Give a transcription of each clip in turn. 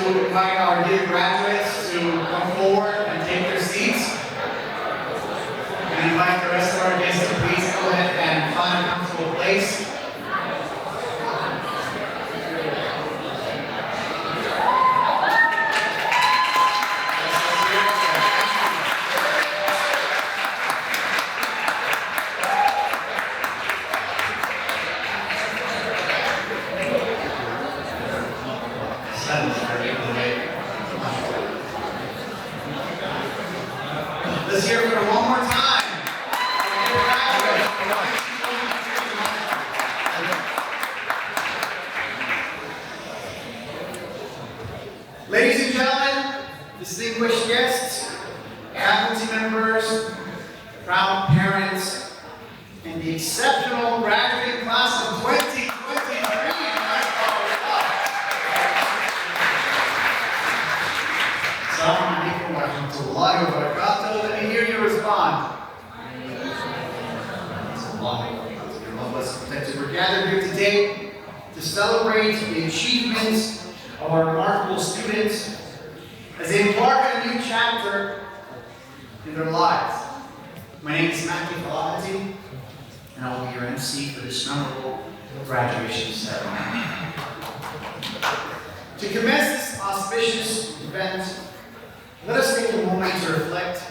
to invite our dear graduates to come forward and take their seats. And invite the rest of our guests to please go ahead and find a comfortable place. Let's hear it for one more time. Ladies and gentlemen, distinguished guests, faculty members, proud parents, and the exceptional graduating class of 2023. Assalamu alaikum wa rahmatullahi wa barakatuh. Let me hear you respond. We're gathered here today to celebrate the achievements of our remarkable students as they embark on a new chapter in their lives. My name is Matthew Falahati, and I will be your MC for this memorable graduation ceremony. To commence this auspicious event, let us take a moment to reflect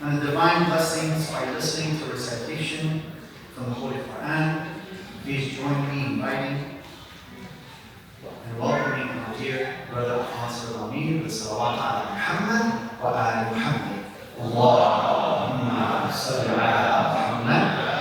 on the divine blessings by listening to a recitation from the Holy Quran. Please join me in inviting and welcoming our dear brother Hassan Al-Amin with Salawat ala Muhammad wa ala Muhammad. Allahumma salli ala Muhammad.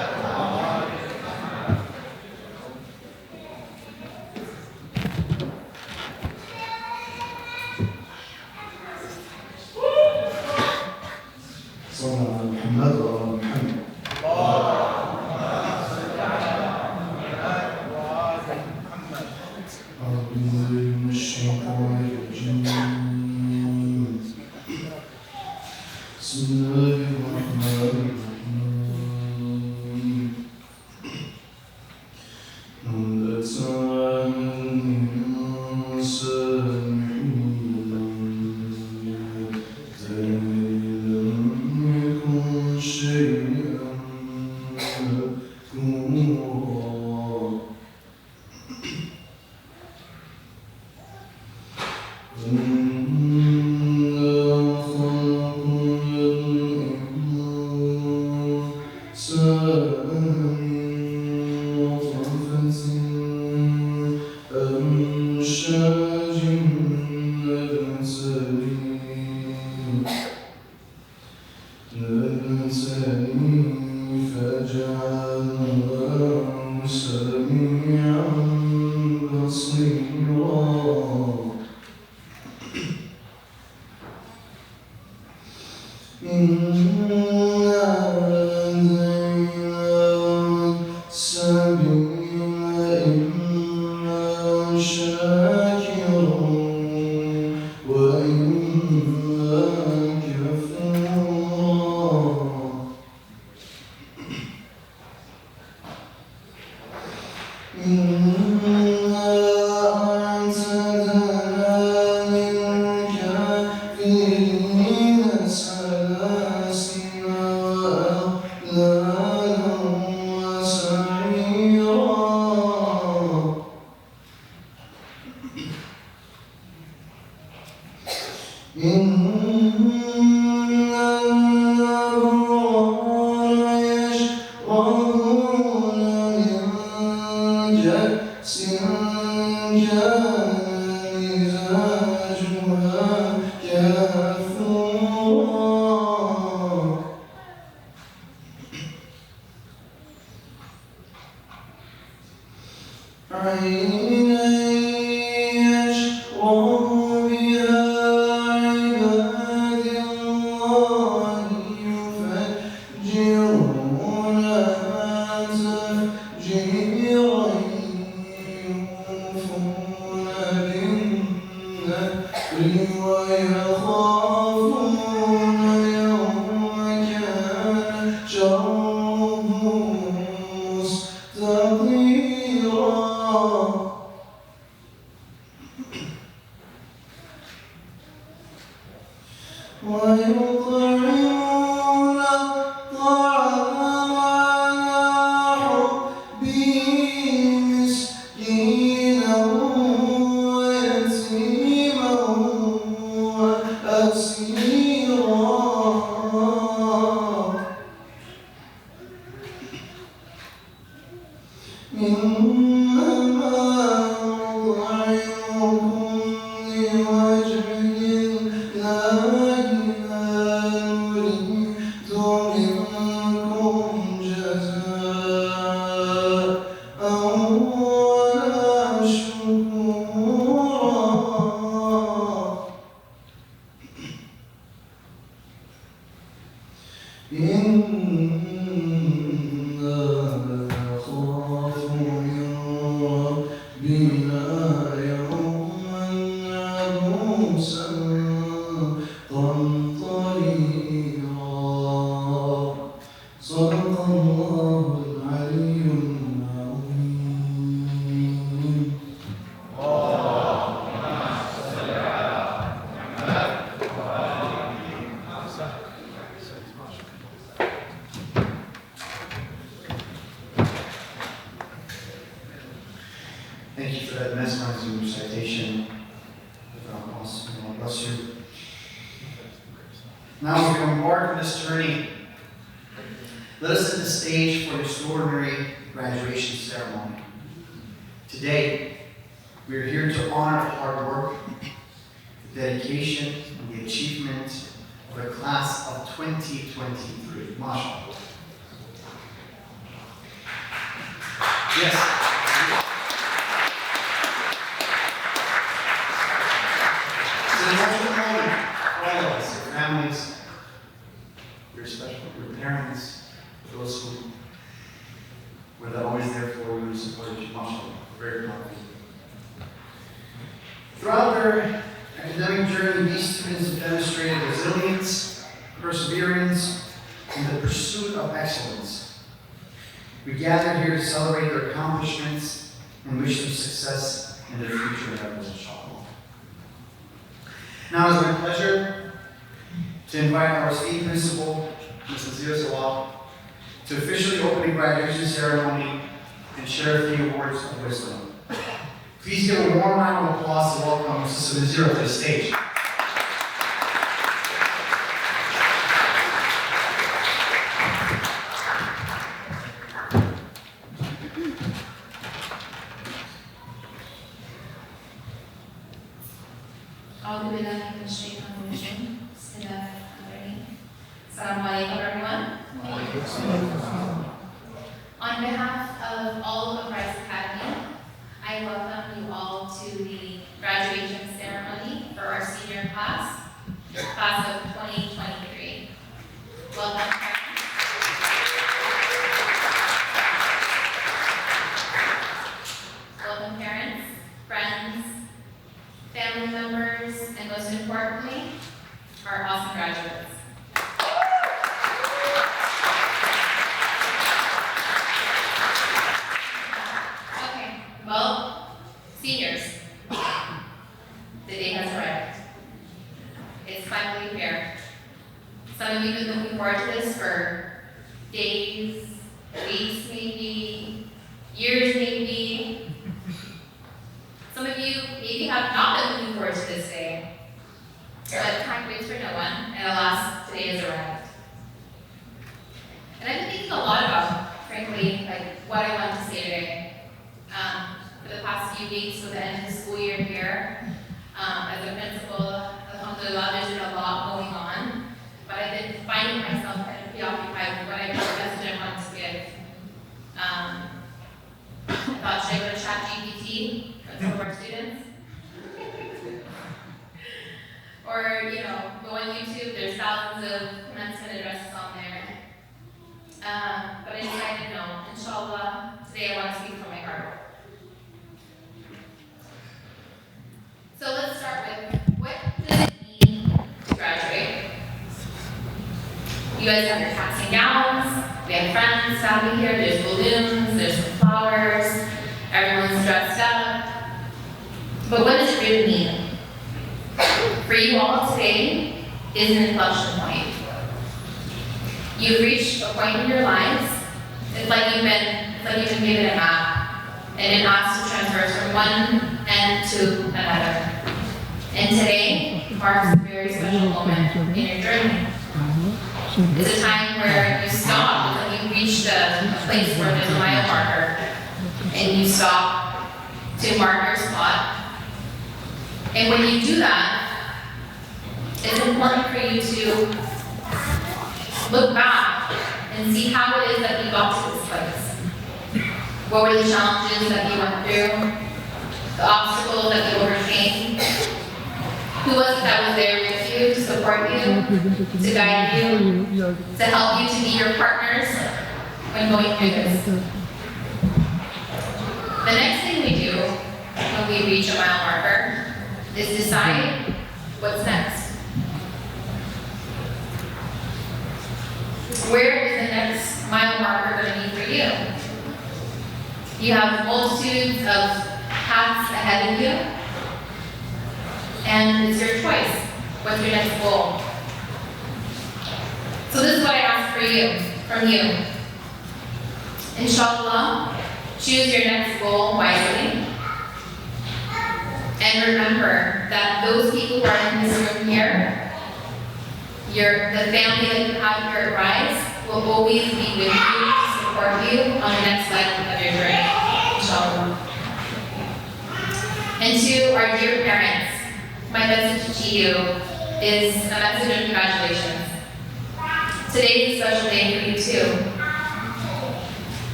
ويطعمون الطعام على حبه مسكينا ويتيما وأسيرا إنما نطعمكم لوجه الله لا نريد منكم جزاء ولا شكورا إنا نخاف من ربنا يوما عبوسا قمطريرا صدق الله العلي العظيم. Thank you for that mesmerizing recitation. Awesome. God bless you. Now, as we embark on this journey, let us set the stage for an extraordinary graduation ceremony. Today, we are here to honor the hard work, the dedication, and the achievement of the class of 2023. MashaAllah. Yes. It's an emotional moment for all of us, your families, your special, your parents, those who were always there for you and supported you. MashaAllah. We're very proud of you. Throughout their academic journey, these students have demonstrated resilience, perseverance, and the pursuit of excellence. We gather here to celebrate their accomplishments and wish them success in their future endeavors, inshallah. Now it's my pleasure to invite our esteemed principal, Ms. Nazira Sawab, to officially open the graduation ceremony and share a few words of wisdom. Please give a warm round of applause to welcome Mrs. Nazira to the stage. أعوذ بالله من الشيطان الرجيم. بسم الله الرحمن الرحيم. Assalamu alaikum, everyone. On behalf of all of Rise Academy, I welcome you all to the graduation ceremony for our senior class, class of 2023. Welcome, parents. Welcome, parents, friends, family members, and most importantly, our awesome graduates. Okay, well, seniors, the day has arrived. It's finally here. Some of you have been looking forward to this for days, weeks maybe, years maybe. Some of you maybe have not been looking forward to this day, but time waits for no one, and alas, today has arrived. And I've been thinking a lot about, frankly, like what I want to say today. For the past few weeks, with the end of the school year here, as a principal, alhamdulillah, there's been a lot going on, but I've been finding myself kind of preoccupied with what I know the message I want to give. I thought, should I go to ChatGPT? Some of our students. Or, go on YouTube, there's thousands of commencement addresses on there. But I decided no, inshallah, today I want to speak from my heart. So let's start with, what does it mean to graduate? You guys have your caps and gowns, we have friends, family here, there's balloons, there's some flowers, everyone's dressed up. But what does it really mean? For you all today, is an inflection point. You've reached a point in your lives. It's like you've been given a map, and it asks to transfer from one end to another. And today marks a very special moment in your journey. It's a time where you stop, and you reach a place where there's a mile marker, and you stop to mark your spot. And when you do that, it's important for you to look back and see how it is that you got to this place. What were the challenges that you went through? The obstacles that you overcame? Who was it that was there with you to support you, to guide you, to help you to be your partners when going through this? The next thing we do when we reach a mile marker is decide what's next. Where is the next mile marker going to be for you? You have multitudes of paths ahead of you, and it's your choice. What's your next goal? So this is what I ask from you. Inshallah, choose your next goal wisely. And remember that those people who are in this room here, the family that you have here at Rise, will always be with you to support you on the next leg of your journey, inshallah. And to our dear parents, my message to you is a message of congratulations. Today is a special day for you too.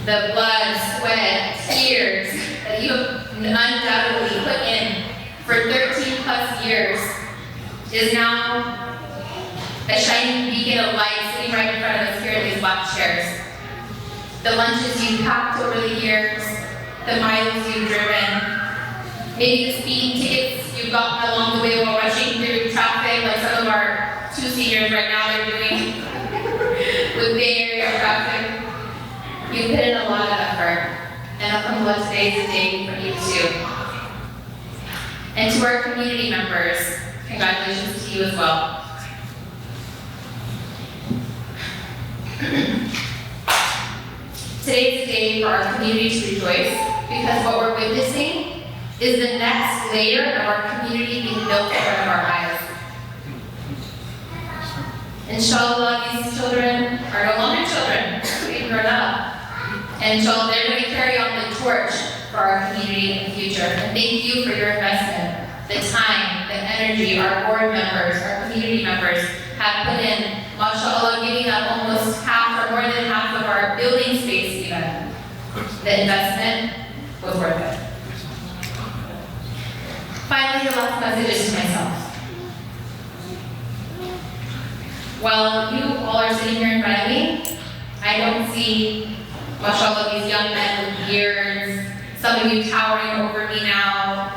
The blood, sweat, tears that you have undoubtedly put in for 13 plus years is now a shining beacon of light sitting right in front of us here in these black chairs. The lunches you've packed over the years, the miles you've driven, maybe the speeding tickets you've gotten along the way while rushing through traffic, like some of our 2 seniors right now are doing with Bay Area traffic. You put in a lot of effort, and alhamdulillah, today is a day for you too. And to our community members, congratulations to you as well. Today is a day for our community to rejoice, because what we're witnessing is the next layer of our community being built in front of our eyes. Inshallah, these children are no longer children, they've grown up. And inshallah, they're going to carry on the torch for our community in the future. And thank you for your investment, the time, the energy our board members, our community members have put in. MashaAllah, giving up almost half or more than half of our building space even. The investment was worth it. Finally, the last message is to myself. While you all are sitting here in front of me, I don't see, mashallah, these young men with beards, some of you towering over me now.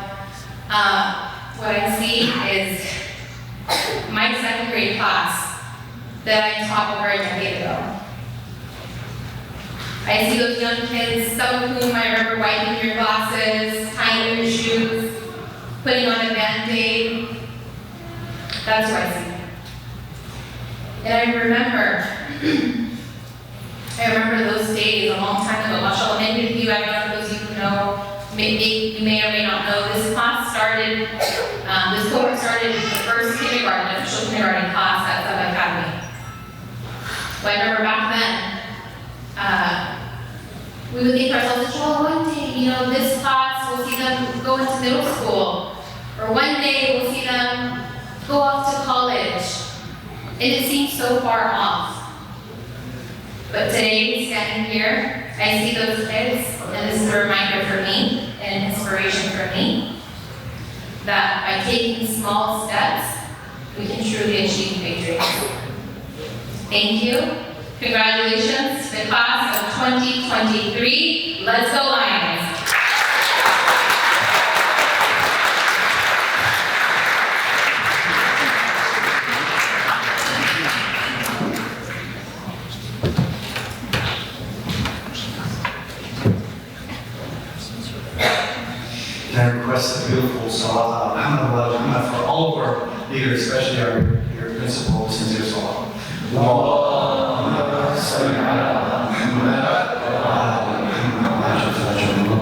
What I see is my 2nd grade class that I taught over a decade ago. I see those young kids, some of whom I remember wiping your glasses, tying your shoes, putting on a Band-Aid. That's what I see. And I remember those days a long time ago. Mashallah, many of you, I don't know those of you who know, you may or may not know, this class started, this cohort started the first kindergarten, official kindergarten class at Sub Academy. Well, I remember back then, we would think to ourselves, well, one day, this class, we'll see them go into middle school. Or one day, we'll see them go off to college. And it seems so far off. But today, standing here, I see those kids, and this is a reminder for me, and an inspiration for me, that by taking small steps, we can truly achieve big dreams. Thank you. Congratulations, the class of 2023. Let's go Lions. And I request a beautiful salat Muhammad for all of our leaders, especially our principal, sincere salah. Allah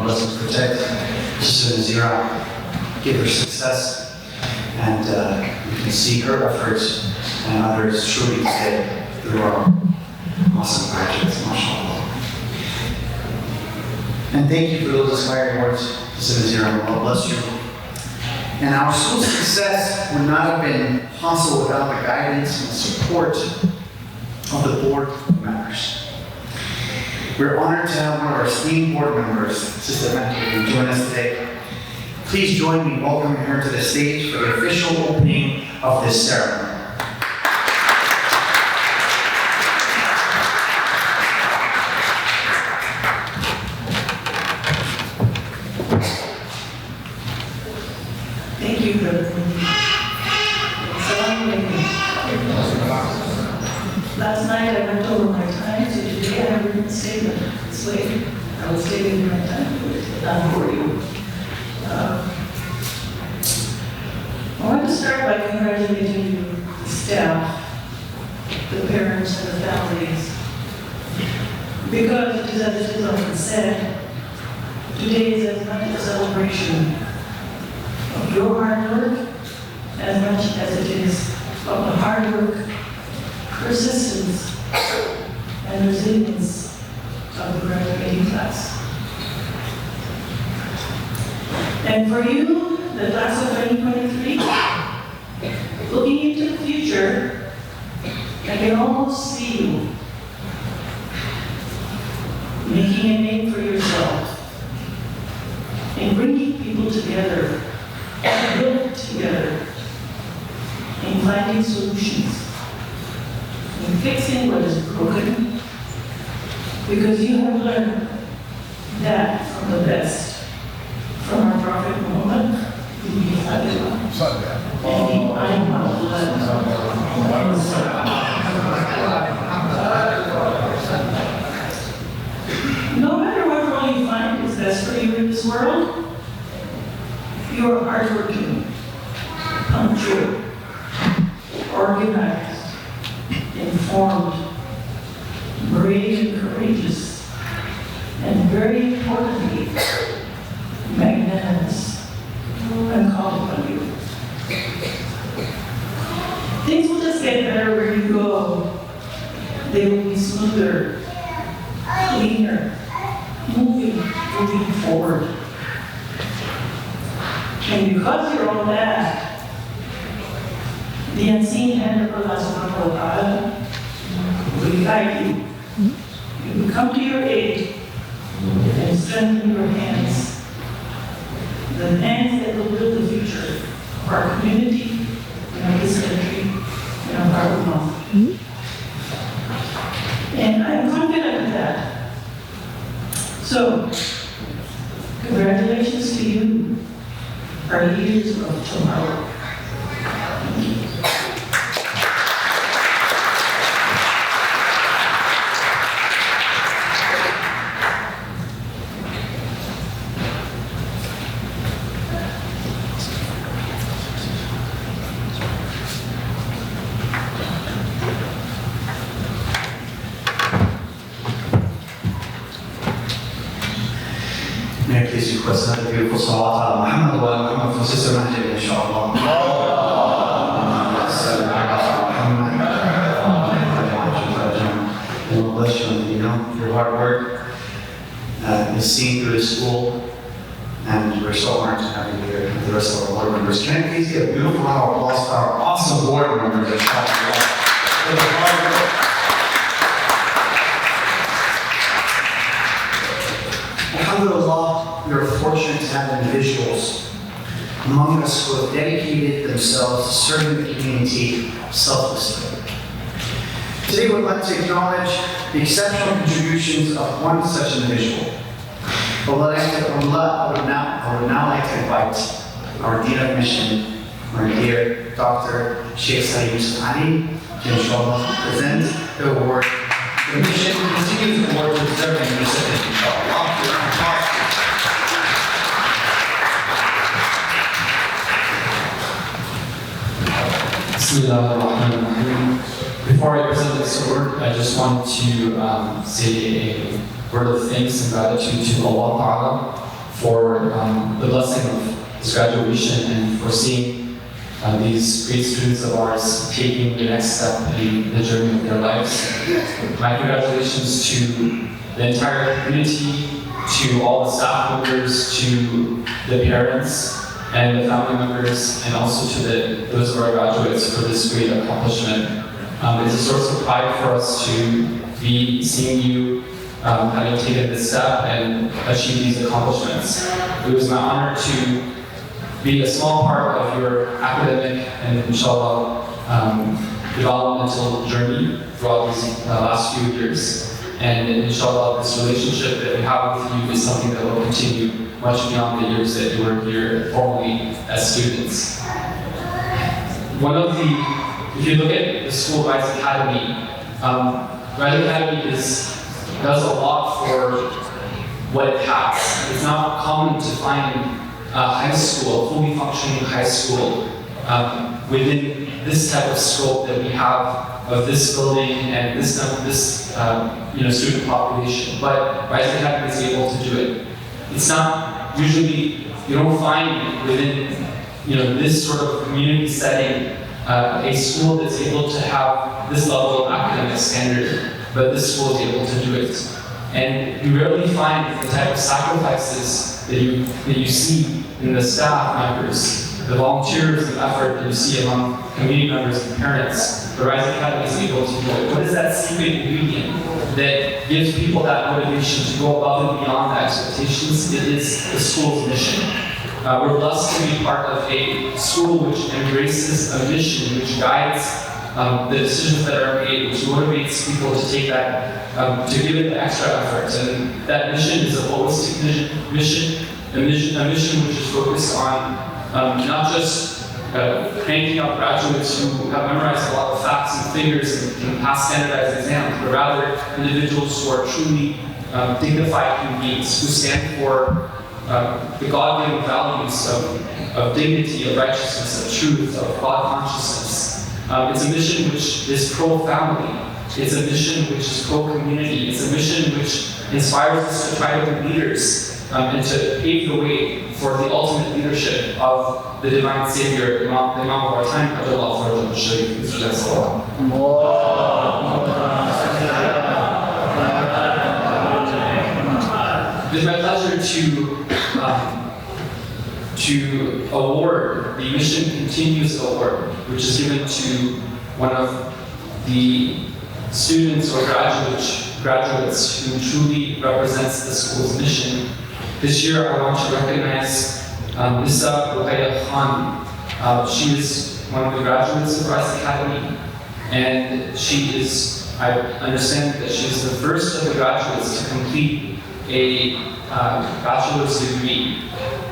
bless and protect Sister Nazira, give her success, and you can see her efforts and others truly today through our awesome graduates, mashallah. And thank you for those inspiring words, Sister Nazira. Allah bless you. And our school's success would not have been possible without the guidance and support of the board members. We're honored to have one of our esteemed board members, Sister Matthew, join us today. Please join me in welcoming her to the stage for the official opening of this ceremony. Thank you, Brother Quincy. Last night I went over my time, so today I have a written statement this way. I will stay in my time for you. I want to start by congratulating you, the staff, the parents, and the families. Because it is as it is often said, today is as much a celebration of your hard work as much as it is of the hard work, persistence, and resilience of the graduating class. And for you, the class of 2023, looking into the future, I can almost see you making a name for yourself and bringing people together and build together in finding solutions, in fixing what is broken, because you have learned that from the best, from our Prophet Muhammad, no matter what role you find is best for you in this world, you are hardworking, punctual, organized, informed, brave and courageous, and very importantly, magnanimous. I'm calling on you. Things will just get better where you go. They will be smoother, cleaner, moving forward. And because you're all that, the unseen hand of Allah subhanahu wa ta'ala will guide you. It will come to your aid and strengthen your hands. The hands that will build the future of our community, and of this country, and of our Ummah. And I'm confident of that. So, congratulations to you, our leaders of tomorrow. Thank you. May I please request another beautiful salawat ala Muhammad wa ala Muhammad from Sister Mahdi, inshallah. Allah bless you, your hard work is seen through the school, and we're so honored to have you here with the rest of our board members. Can I please get a beautiful round of applause for our awesome board members, inshallah, for the hard work. Alhamdulillah, we are fortunate to have individuals among us who have dedicated themselves to serving the community selflessly. Today we would like to acknowledge the exceptional contributions of one such individual. I would now like to invite our Dean of Mission, our dear Dr. Sheikh Saeed Yusuf Ali, to inshallah present the award. The mission continues to award to deserving recipients, inshallah. Bismillahirrahmanirrahim. Before I present this word, I just want to say a word of thanks and gratitude to Allah Ta'ala for the blessing of this graduation and for seeing these great students of ours taking the next step in the journey of their lives. My congratulations to the entire community, to all the staff members, to the parents and the family members, and also to those of our graduates for this great accomplishment. It's a source of pride for us to be seeing you having taken this step and achieve these accomplishments. It was my honor to be a small part of your academic and inshallah developmental journey throughout these last few years. And inshallah, this relationship that we have with you is something that will continue much beyond the years that you were here formally as students. One of the, if you look at the school Rise Academy, Rise Academy does a lot for what it has. It's not common to find a high school, a fully functioning high school, within this type of scope that we have of this building and this student population. But Rise Academy is able to do it. It's not usually, you don't find within this sort of community setting a school that's able to have this level of academic standard, but this school is able to do it. And you rarely find the type of sacrifices that you see in the staff members, the volunteers and effort that you see among community members and parents. The Rise Academy is able to do it. What is that secret ingredient that gives people that motivation to go above and beyond the expectations? It is the school's mission. We're blessed to be part of a school which embraces a mission, which guides the decisions that are made, which motivates people to take that, to give it the extra effort. And that mission is a holistic mission, a mission which is focused on not just cranking out graduates who have memorized a lot of facts and figures and can pass standardized exams, but rather individuals who are truly dignified human beings, who stand for the God-given values of dignity, of righteousness, of truth, of God consciousness. It's a mission which is pro-family. It's a mission which is pro-community. It's a mission which inspires us to try to be leaders and to pave the way for the ultimate leadership of the divine Savior, the Imam of our time, Ajjallahu Farajah Sharif. It's my pleasure to award the Mission Continues Award, which is given to one of the students or graduates who truly represents the school's mission. This year I want to recognize Nisa Ruqayya Khan. She is one of the graduates of Rise Academy, and I understand that she is the first of the graduates to complete a bachelor's degree.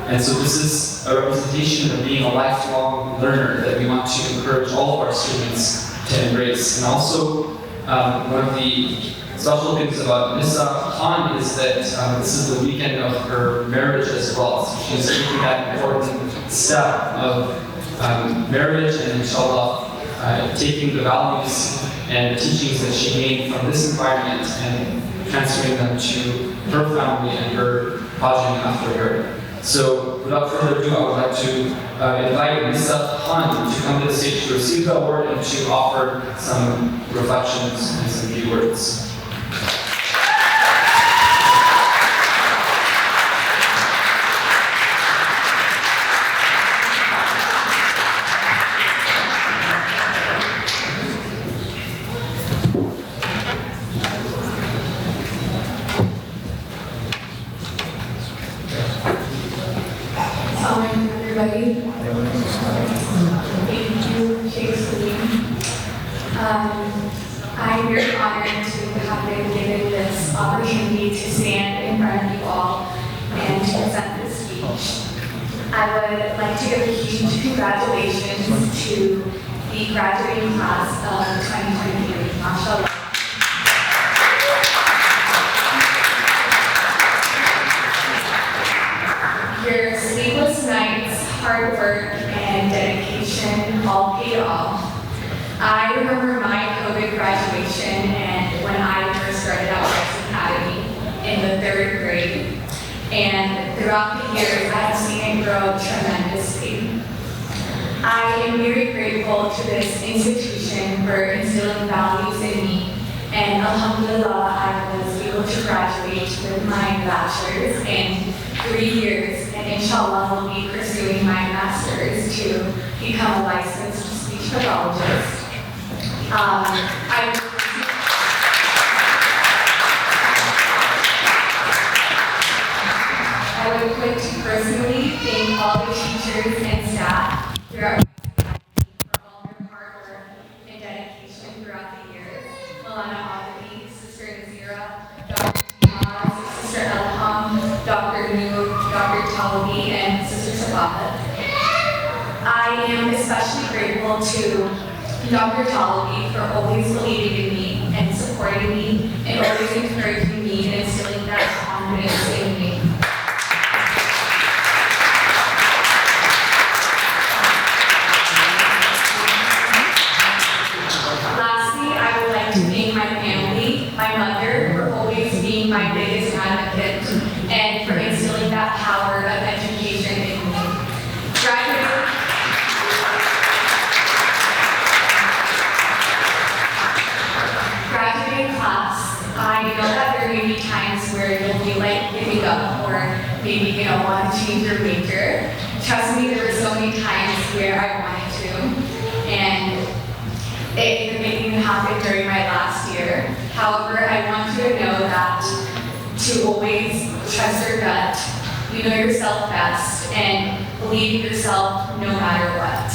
And so this is a representation of being a lifelong learner that we want to encourage all of our students to embrace. And also, one of the special things about Nisa Khan is that this is the weekend of her marriage as well. So she's taking that important step of marriage and inshallah taking the values and the teachings that she gained from this environment and transferring them to her family and her progeny after her. So without further ado, I would like to invite Nisa Khan to come to the stage to receive the award and to offer some reflections and some few words. Everybody. Thank you, Sheikh Salim. I'm very honored to have been given this opportunity to stand in front of you all and to present this speech. I would like to give a huge congratulations to the graduating class of 2023. MashaAllah. Your sleepless nights, hard work, and dedication all paid off. I remember my COVID graduation and when I first started at Rice Academy in the 3rd grade. And throughout the years, I have seen it grow tremendously. I am very grateful to this institution for instilling values in me. And alhamdulillah, I was able to graduate with my bachelor's in 3 years. And inshallah, will be pursuing my master's to become a licensed speech pathologist. I would like to personally thank all the teachers and staff throughout my academy for all their hard work and dedication throughout the years. Malana Abdi, Sister Nazira, Dr. Tima, Sister Elham, Dr. Noor, Dr. Talabi, and Sister Sabahat. I am especially grateful to Dr. Talabi for always believing in me and supporting me and always encouraging me and instilling that confidence in me. Lastly, I would like to thank my family, my mother, for always being my biggest advocate and for instilling that power of education in me. Graduating class, I know that there may be times where you'll be like giving up or maybe you don't want to change your major. Trust me, there were so many times where I wanted to, and it even happened during my last year. However, I want you to know that to always trust your gut, you know yourself best, and believe in yourself no matter what.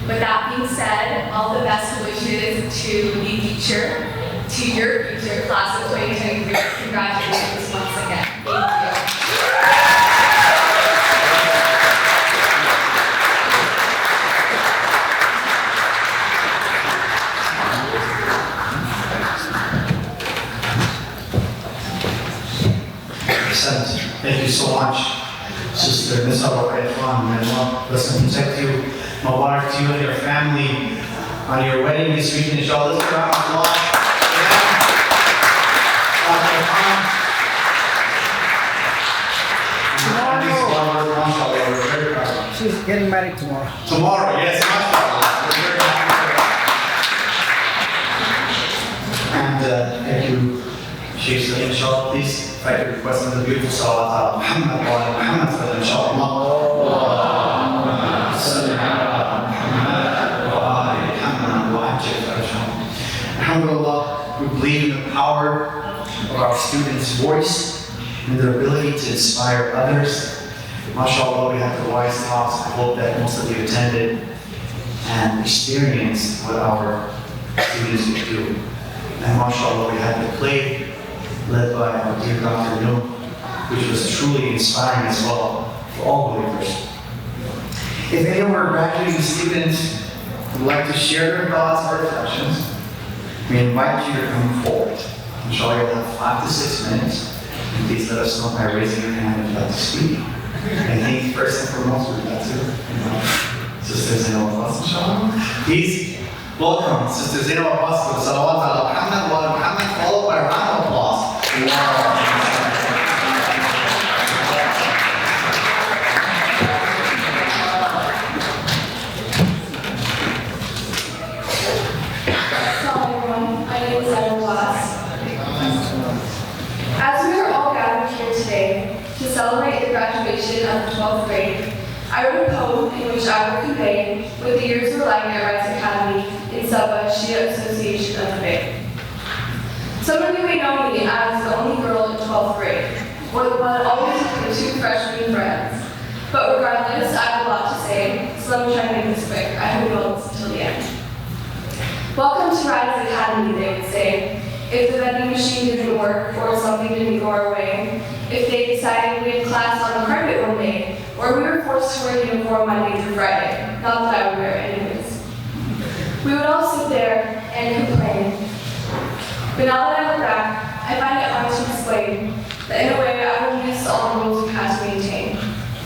With that being said, all the best wishes to the future, to your future class of 2023. Congratulations once again. Thank you. Thank you so much, Sister Nisa Rahman. May Allah bless and protect you. Mubarak to you and your family on your wedding this week, inshallah. Let's clap for Allah. We're very proud. She's getting married tomorrow. Tomorrow, yes, mashallah. We're very happy for her. And thank you, Sheikh Salim. Inshallah, please. If I could request another beautiful salawat ala Muhammad wa ala Muhammad for them, inshallah. Alhamdulillah, we believe in the power of our students' voice and their ability to inspire others. MashaAllah, we have the wise talks. I hope that most of you attended and experienced what our students would do. And MashaAllah, we had the play led by our dear Dr. Noor, which was truly inspiring as well for all believers. If any of our graduating students would like to share their thoughts or reflections, we invite you to come forward. Inshallah, you'll have 5 to 6 minutes. And please let us know by raising your hand if you'd like to speak. And I think first and foremost, we'd like to Sister Zainab Abbas, inshallah. Please welcome Sister Zainab Abbas with salawat ala Muhammad wa ala Muhammad, followed by a round of applause. As we are all gathered here today to celebrate the graduation of the 12th grade, I wrote a poem in which I will convey what the years were like at Rice Academy in Sabah Shia Association of the Bay. Some of you may know me as the only girl in 12th grade, but always with 2 freshman friends. But regardless, I have a lot to say, so let me try to make this quick. I hope you'll listen until the end. Welcome to Rice Academy, they would say. If the vending machine didn't work or something didn't go our way, if they decided we had class on a carpet one day, or we were forced to wear uniform Monday through Friday, not that I would wear anyways. We would all sit there and complain. But now that I look back, I find it hard to explain that in a way I will miss all the rules we had to maintain,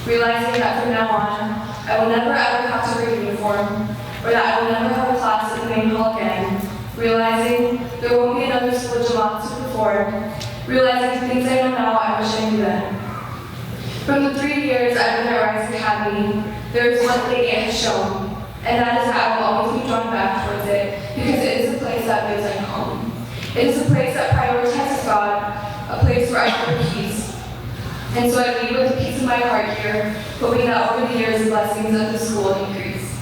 realizing that from now on, I will never ever have to wear uniform, or that I will never have a class in the main hall again. realizing the things I know now I wish I knew then. From the 3 years I've been at Rise Academy, there is one thing it has shown, and that is that I will always be drawn back towards it because it is a place that feels like home. It is a place that prioritizes God, a place where I feel peace. And so I leave with the peace of my heart here, hoping that over the years the blessings of the school increase.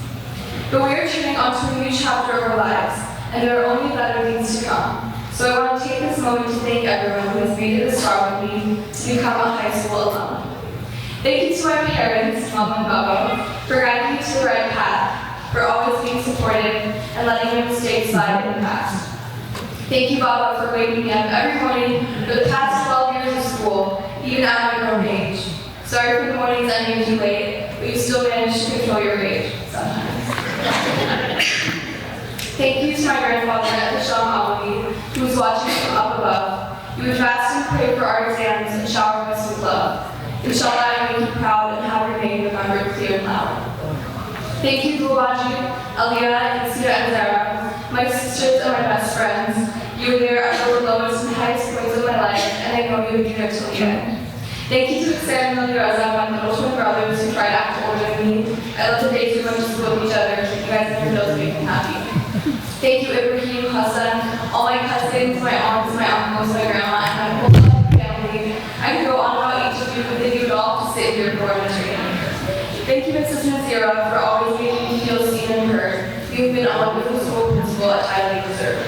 But we are turning onto a new chapter of our lives, and there are only better things to come. So I want to take this moment to thank everyone who has made it this far with me to become a high school alum. Thank you to my parents, Mom and Baba, for guiding me to the right path, for always being supportive and letting my mistakes slide in the past. Thank you, Baba, for waking me up every morning for the past 12 years of school, even at my grown age. Sorry for the mornings I made you late, but you still managed to control your rage sometimes. Thank you to my grandfather at the Sham Alawi, who was watching from up above. You would fast and pray for our exams and shower us with love. Inshallah, I make you proud and have your name remembered clear and loud. Thank you, Guwaji, Aliyah, Isia, and Zara, my sisters and my best friends. You were there at the lowest and highest points of my life, and I know you would be there till the end. Thank you to Sam and Raza, my little twin brothers who tried to act older than me. I love the days we went to school with each other. You guys never know to make me happy. Thank you, Ibrahim, Hassan, all my cousins, my aunts, my uncles, my grandma, and my whole family. I could go on about each of you, but then you would all have to sit here for a training. Thank you, Mrs. Nazira, for always making me feel seen and heard. You have been a wonderful school principal at highly deserved.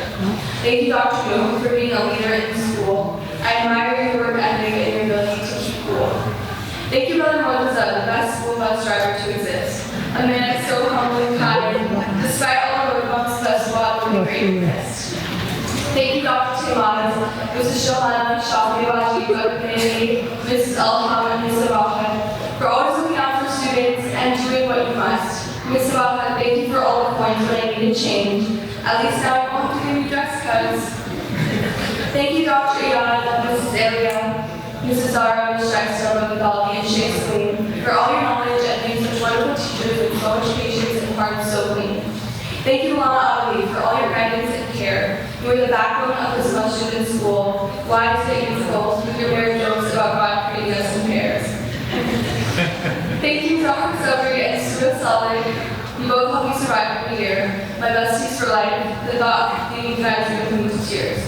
Thank you, Dr. Moon, for being a leader in the school. I admire your work ethic and your ability to keep cool. Thank you, Brother Mortaza, the best school bus driver to exist. A man so humble and kind, despite all the road bumps that squad will be greatly missed. Thank you, Dr. Timanas, Mrs. Shohana, Shafiwaji, Gopinini, Mrs. Alham, and Ms. Sabaha, for always looking out for students and doing what you must. Ms. Sabaha, thank you for all the points when I needed change. At least now I won't have to give you dress codes. Thank you, Dr. Iyad, Mrs. Elia, Mrs. Zara, Ms. Jackson, Rogadali, and Sheikh Salim, for all your knowledge and being such wonderful teachers with so much patience and heart so clean. Thank you, Lana Ali, for all your guidance and care. You are the backbone of this masjid in school, wise and youthful, with your merry jokes about God creating us in pairs. Thank you, Dr. Sabri and Stuart Saleh. You both helped me survive the year. My besties for life, the thought of leaving you guys moved me to tears.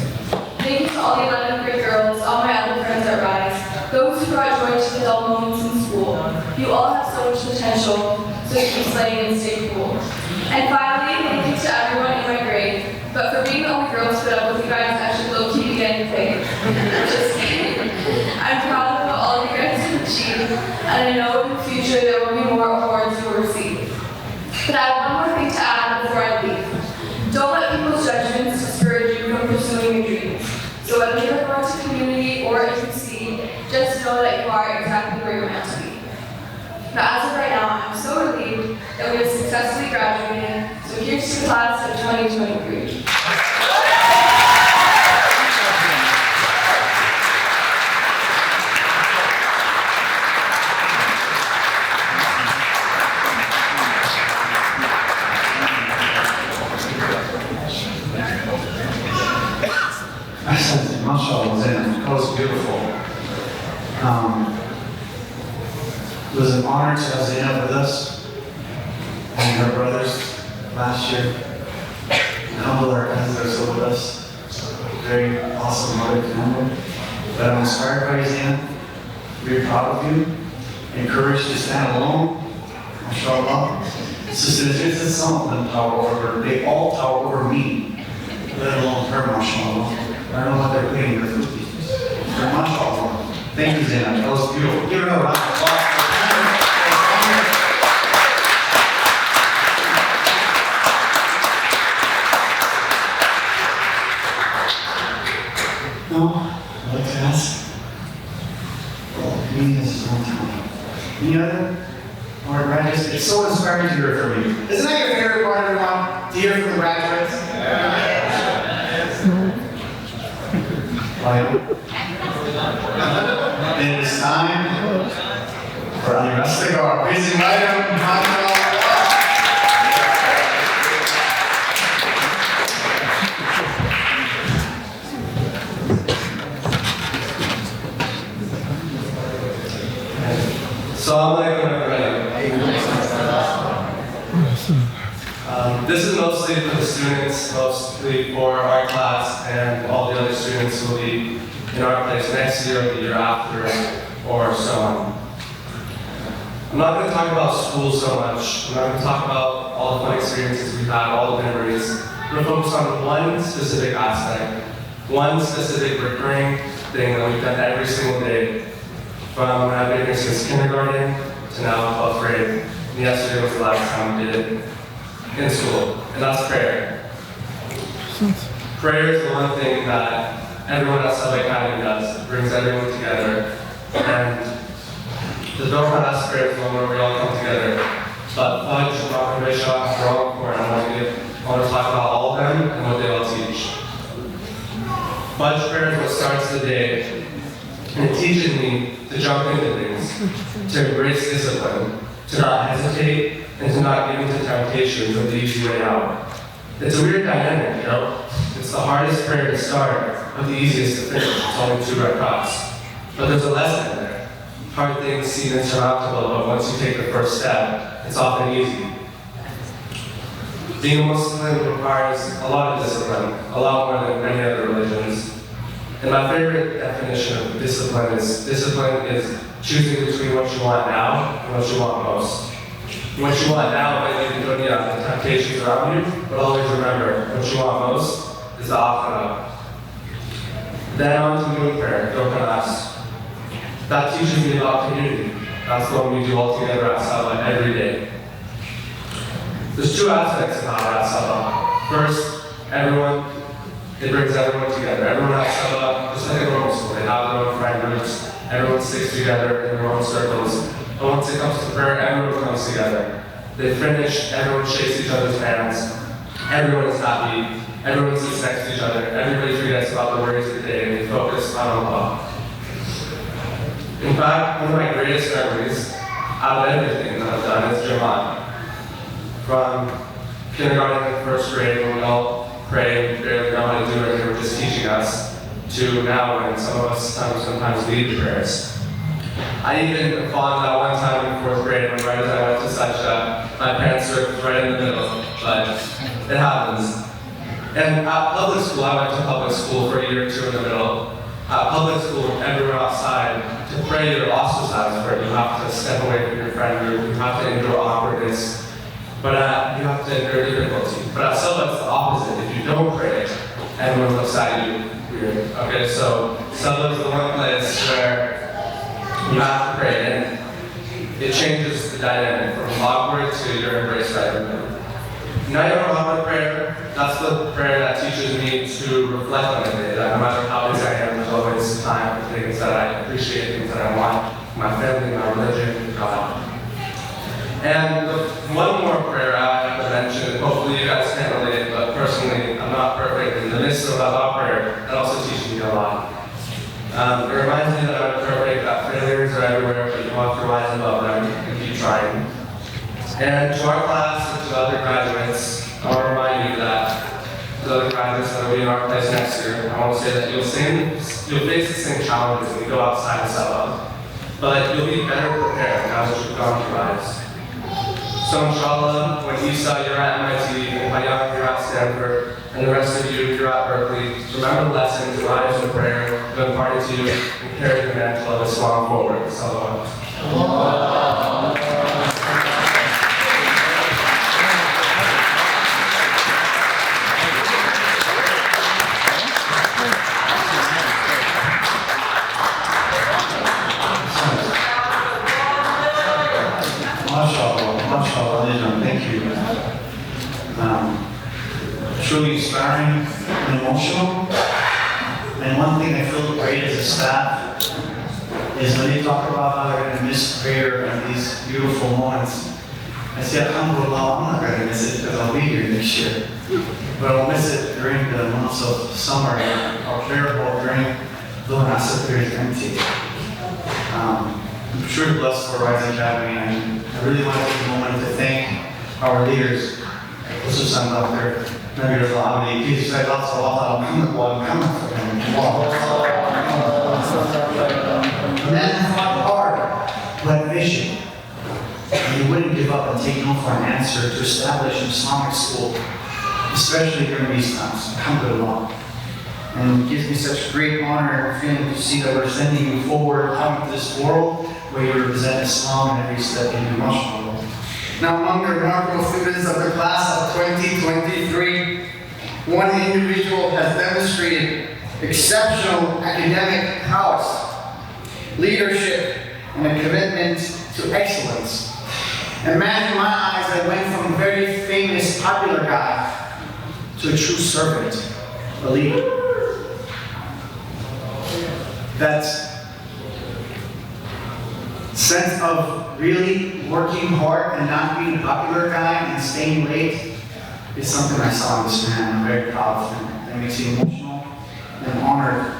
Thank you to all the 11th grade girls, all my other friends at Rise, those who brought joy to the dull moments in school. You all have so much potential, so keep playing and stay cool. And finally, thank you to everyone in my grade, but for being the only girl to put up with you guys, I should low-key begin to play. Just kidding. I'm proud of what all you guys have achieved, and I know in the future there will be more awards you will receive. But I have one more thing to add before I leave. Don't let people's judgments discourage you from pursuing your dreams. So whether you're going to community or AUC, just know that you are exactly where you're meant to be. But as of right now, I'm so relieved that we have successfully graduated. So here's to the class of 2023. MashaAllah, Zainab, that was beautiful. It was an honor to have Zainab with us and her brothers last year. And humble our cousins that are still with us. Very awesome mother to humble. But I'm inspired by you, Zainab. Very proud of you. Encouraged to stand alone. MashaAllah. Sister, it's a song that tower over her. They all tower over me, let alone her, MashaAllah. I don't know what they're paying their food fees. They're MashaAllah. Thank you, Zainab. That was beautiful. Give her a round of applause. No, I'd like to ask. Well, me, this is one time. Any other? Or graduates? It's so inspiring to hear from you. Isn't that your favorite part, everyone? To hear from the graduates? It is time for Ali Rastigar. Please invite him. This is mostly for the students, mostly for our class and all the other students who will be in our place next year or the year after, or so on. I'm not going to talk about school so much. I'm not going to talk about all the fun experiences we've had, all the memories. I'm going to focus on one specific aspect, one specific recurring thing that we've done every single day, from when I've been here since kindergarten to now 12th grade. And yesterday was the last time we did it in school, and that's prayer. Prayer is the one thing that everyone at Sub Academy does. It brings everyone together. And the Belfast prayer is the one where we all come together. But Fudge, Rock, and Bishop are all important. I want to talk about all of them and what they all teach. Fudge prayer is what starts the day, and it teaches me to jump into things, to embrace discipline, to not hesitate, and to not give into temptations of the easy way out. It's a weird dynamic, you know? It's the hardest prayer to start, but the easiest to finish. It's only 2 red cross. But there's a lesson there. Hard things seem insurmountable, but once you take the first step, it's often easy. Being a Muslim requires a lot of discipline, a lot more than many other religions. And my favorite definition of discipline is choosing between what you want now and what you want most. What you want now might lead to the temptations around you, but always remember, what you want most is the akhirah. Then on to moon prayer, Dokanas. That teaches me about community. That's what we do all together at Sabah every day. There's 2 aspects about it at Sabah. First, it brings everyone together. Everyone at Sabah, just like a normal school, they have their own friend groups. Everyone sticks together in their own circles. But once it comes to prayer, everyone comes together. They finish, everyone shakes each other's hands. Everyone is happy. Everyone sits next to each other. Everybody forgets about the worries of the day and they focus on Allah. In fact, one of my greatest memories out of everything that I've done is Jama'at. From kindergarten and 1st grade, when we all pray and barely know how to do it, they were just teaching us, to now when some of us sometimes lead the prayers. I even fallen that one time in 4th grade when right as I went to Sajda, my parents were right in the middle, but it happens. And at public school, I went to public school for a year or 2 in the middle. At public school, everywhere outside, to pray you're ostracized for it. You have to step away from your friend group, you have to endure awkwardness, but you have to endure difficulty. But at Sabah, it's the opposite. If you don't pray, everyone looks at you weird. Okay, so Sabah is the one place where you have to pray, and it changes the dynamic from awkward to you're embraced by everybody. Naya Muhammad prayer, that's the prayer that teaches me to reflect on the day, that no matter how busy I am, there's always time for things that I appreciate, things that I want, my family, my religion, God. And one more prayer I have to mention, hopefully you guys can't relate, but personally, I'm not perfect. In the midst of that prayer, that also teaches me a lot. It reminds me that I'm perfect, that failures are everywhere, but you have to rise above them and keep trying. And to our class and to other graduates, I want to remind you that to other graduates that will be in our place next year, I want to say that you'll face the same challenges when you go outside of Sabah, but you'll be better prepared now that you've gone through lives. So inshallah, when Isa, you're at MIT, and Hayat, you're at Stanford, and the rest of you, you're at Berkeley, remember the lessons, rise in prayer, have imparted to you, and carry the mantle of Islam forward. Salawat. MashaAllah, thank you. Truly inspiring and emotional. And one thing I feel great as a staff is when they talk about how they're going to miss prayer and these beautiful moments. I say, alhamdulillah, I'm not going to miss it because I'll be here next year. But I'll miss it during the months of summer. Our prayer hall during the Nasa period is empty. I'm truly blessed for Rising Academy, and I really want to take a moment to thank our leaders, Khususan Dr. Nabi Rizal Abdi. Please say lots of Allah, Muhammad for him. The man who fought hard, who had vision. He he wouldn't give up and take no for an answer to establish an Islamic school, especially during these times. Alhamdulillah. And it gives me such great honor and feeling to see that we're sending you forward out into this world where you represent Islam in every step you do, mashallah. Now, among the remarkable students of the class of 2023, one individual has demonstrated exceptional academic prowess, leadership, and a commitment to excellence. A man in my eyes that went from a very famous, popular guy to a true servant, a leader. That sense of really working hard and not being a popular guy and staying late is something I saw in this man. I'm very proud of him. That makes me emotional and honored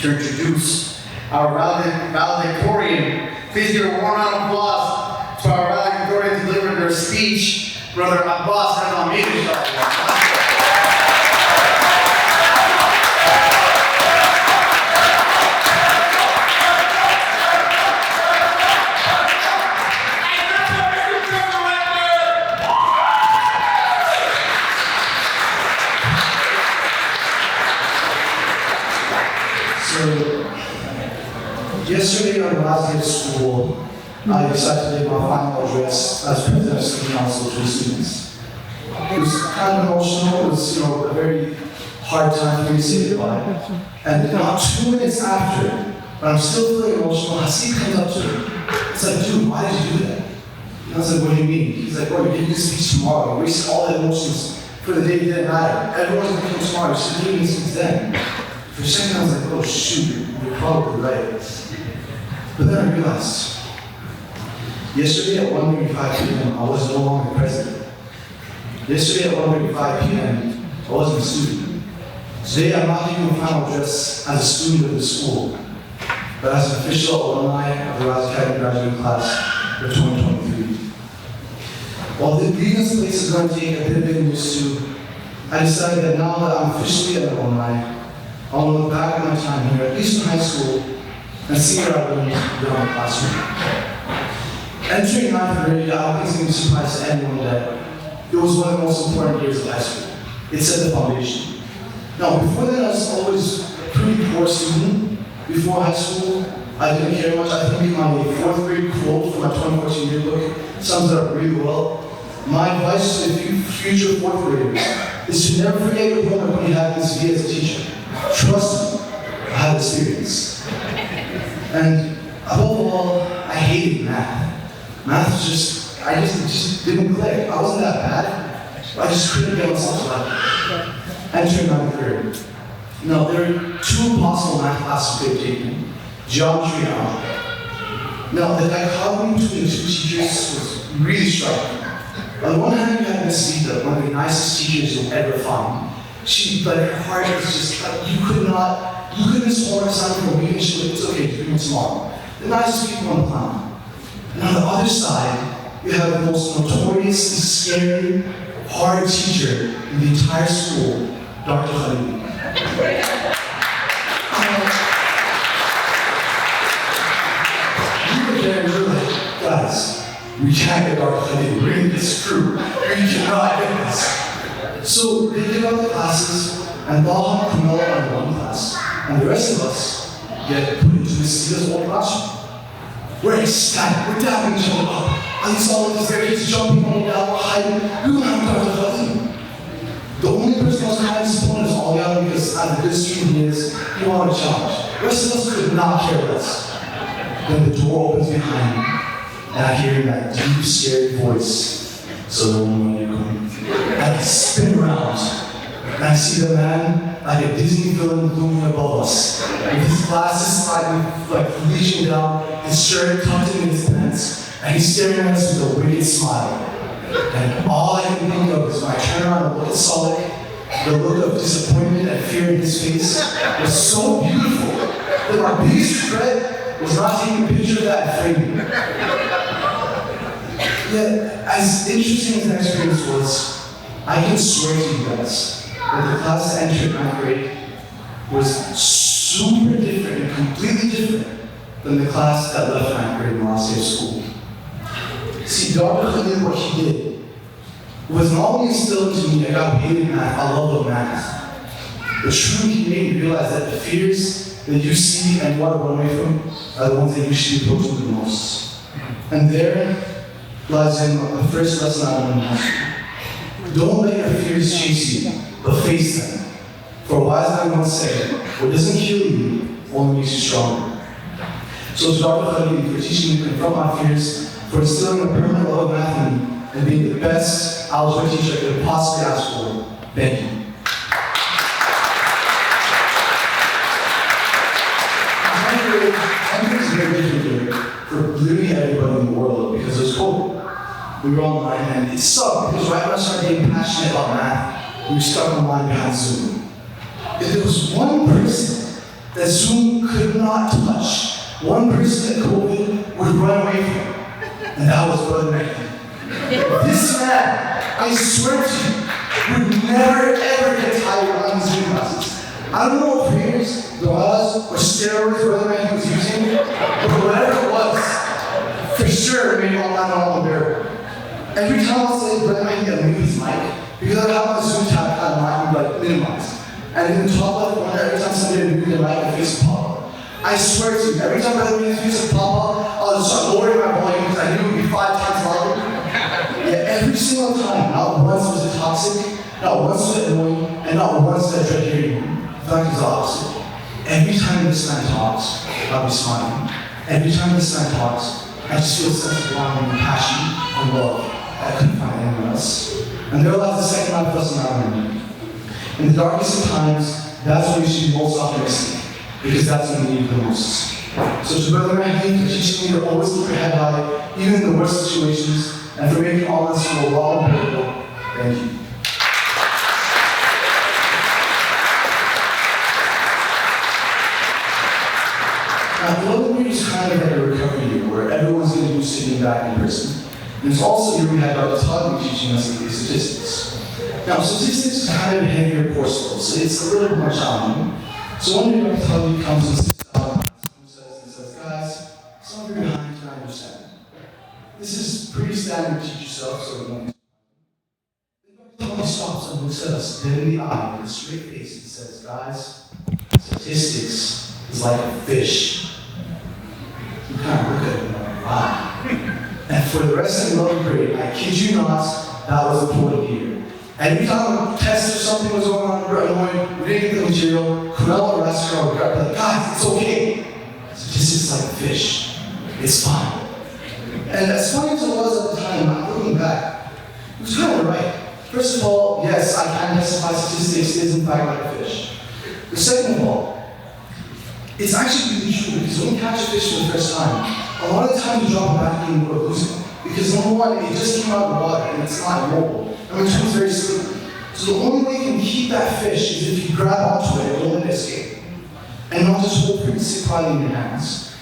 to introduce our valedictorian. Please give a warm round of applause to our valedictorian to deliver their speech, Brother Abbas Al-Amir. Yesterday on the last day of school, I decided to make my final address as president of student council to the students. It was kind of emotional. It was, a very hard time for me to say goodbye. And about 2 minutes after, when I'm still feeling emotional, Hasib comes up to me. It's like, dude, why did you do that? And I was like, what do you mean? He's like, bro, you're giving this speech tomorrow. You wasted all the emotions for the day that didn't matter. Everyone's gonna come tomorrow. You should give me since then. For a second, I was like, oh shoot, you're probably right. But then I realized, yesterday at 1:35 p.m., I was no longer president. Yesterday at 1:35 p.m., I wasn't a student. Today, I'm not giving a final address as a student of the school, but as an official alumni of the Raz Academy graduating class for 2023. While leaving this place is going to take a bit of getting used to, I decided that now that I'm officially an alumni, I want to look back at my time here, at least in high school, and see where I learned beyond the classroom. Entering 9th grade, I don't think it's going to be a surprise to anyone that it was one of the most important years of high school. It set the foundation. Now, before that, I was always a pretty poor student. Before high school, I didn't care much. I think my 4th grade quote from my 2014 yearbook sums it up really well. My advice to the future 4th graders is to never forget your homework when you have this view as a teacher. Trust me, I have experience. And above all, I hated math. Math was just, it just didn't click. I wasn't that bad. I just couldn't get myself to that. Entering 9th grade. Now, there are 2 possible math classes we could have taken, geometry and algebra. Now, the dichotomy between the 2 teachers was really striking. On the one hand, you had Miss Sita, one of the nicest teachers you'll ever find. Her heart was just like, you couldn't miss homework assignment for a week, and she was like, it's okay, do it tomorrow. The nicest people on the planet. And on the other side, you have the most notoriously scary, hard teacher in the entire school, Dr. Khalid. You were there and you were like, guys, we can't get Dr. Khalid, we're in this crew, we cannot get this. So they give out the classes, and Baha and Kamala are in one class, and the rest of us get put into Miss Sita's old classroom. We're ecstatic, we're dapping each other up. I saw all these kids jumping on the down, hiding. We don't have Dr. Khalid. The only person who was behind this opponent is Olga, because as a good student he is, he wanted a challenge. The rest of us could not care less. Then the door opens behind me, and I hear that deep, scary voice. So when you come, and I spin around, and I see the man like a Disney villain looming above us. With his glasses slightly reaching down, his shirt tucked in his pants, and he's staring at us with a wicked smile. And all I can think of is when I turn around and look at Saleh, the look of disappointment and fear in his face was so beautiful that my biggest regret was not taking a picture of that and framing it. Yet, as interesting as that experience was, I can swear to you guys that the class that entered 9th grade was super different and completely different than the class that left 9th grade in the last day of school. See, Dr. Khalil, what he did was not only instilled into me, I got hated math, I love math. The true he made me realize that the fears that you see and want to run away from are the ones that you should be approaching the most. And there lies in the first lesson I learned in high school. Don't let your fears chase you, but face them. For a wise man once said, what doesn't kill you only makes you stronger. So to Dr. Khalil for teaching me to confront my fears, for instilling a permanent love of math in me, and being the best algebra teacher I could have possibly asked for. Thank you. I'm is very different for literally everybody in the world because it was COVID. We were online and it sucked because right when I started getting passionate about math, we were stuck online behind Zoom. If there was one person that Zoom could not touch, one person that COVID would run away from, and that was Brother Mackie. This man, I swear to you, would never ever get tired on Zoom classes. I don't know what prayers, du'as, or steroids Brother Mackie was using, but whatever it was, for sure it made online all unbearable. Every time I said Brother Mackie got mute his mic, because I have my Zoom tab on mine like minimized. And in the top left corner, every time somebody would mute their mic, my face would pop up. I swear to you, every time Brother Mackie's face would pop up, I would start lowering my volume because I knew it would be 5 times louder. Yeah, every single time, not once was it toxic, not once was it annoying, and not once did I dread hearing him. In fact, it's the opposite. Every time this man talks, I'll be smiling. Every time this man talks, I just feel a sense of belonging and passion and love that I couldn't find anywhere else. And there lies the second life lesson I learned. In the darkest of times, that's when you should be most optimistic, because that's when you need it the most. So to Brother Mackie, for teaching me to always keep your head high, even in the worst situations, and for making all this feel raw and beautiful, thank you. Now, 11th grade is kind of like a recovery year where everyone's getting used to sitting back in person. And it's also the year we had Dr. Todd teaching us the statistics. Now, statistics is kind of a heavier course load, so it's a little bit more challenging. So one day Dr. Todd comes and sits down and says, guys, some of you are behind, can I understand? This is pretty standard to teach yourself, so it won't. Then Dr. Todd stops and looks at us dead in the eye with a straight face and says, guys, statistics is like a fish. You kind of look at it and like, wow. And for the rest of the 11th grade, I kid you not, that was a important year. Every time a test or something was going on, we were annoyed, we didn't get the material, Cornell or Restaurant would grab like, guys, it's okay. Statistics like a fish. It's fine. And as funny as it was at the time, I'm looking back, it was kind of right. First of all, yes, I can testify statistics is in fact like a fish. But second of all, it's actually really true because when you catch a fish for the first time, a lot of the time you drop it back in, you will lose it. Because number one, it just came out of the water and it's not mobile. And which is very slippery. So the only way you can keep that fish is if you grab onto it and don't let it escape. And not just hold pretty quietly in your hands.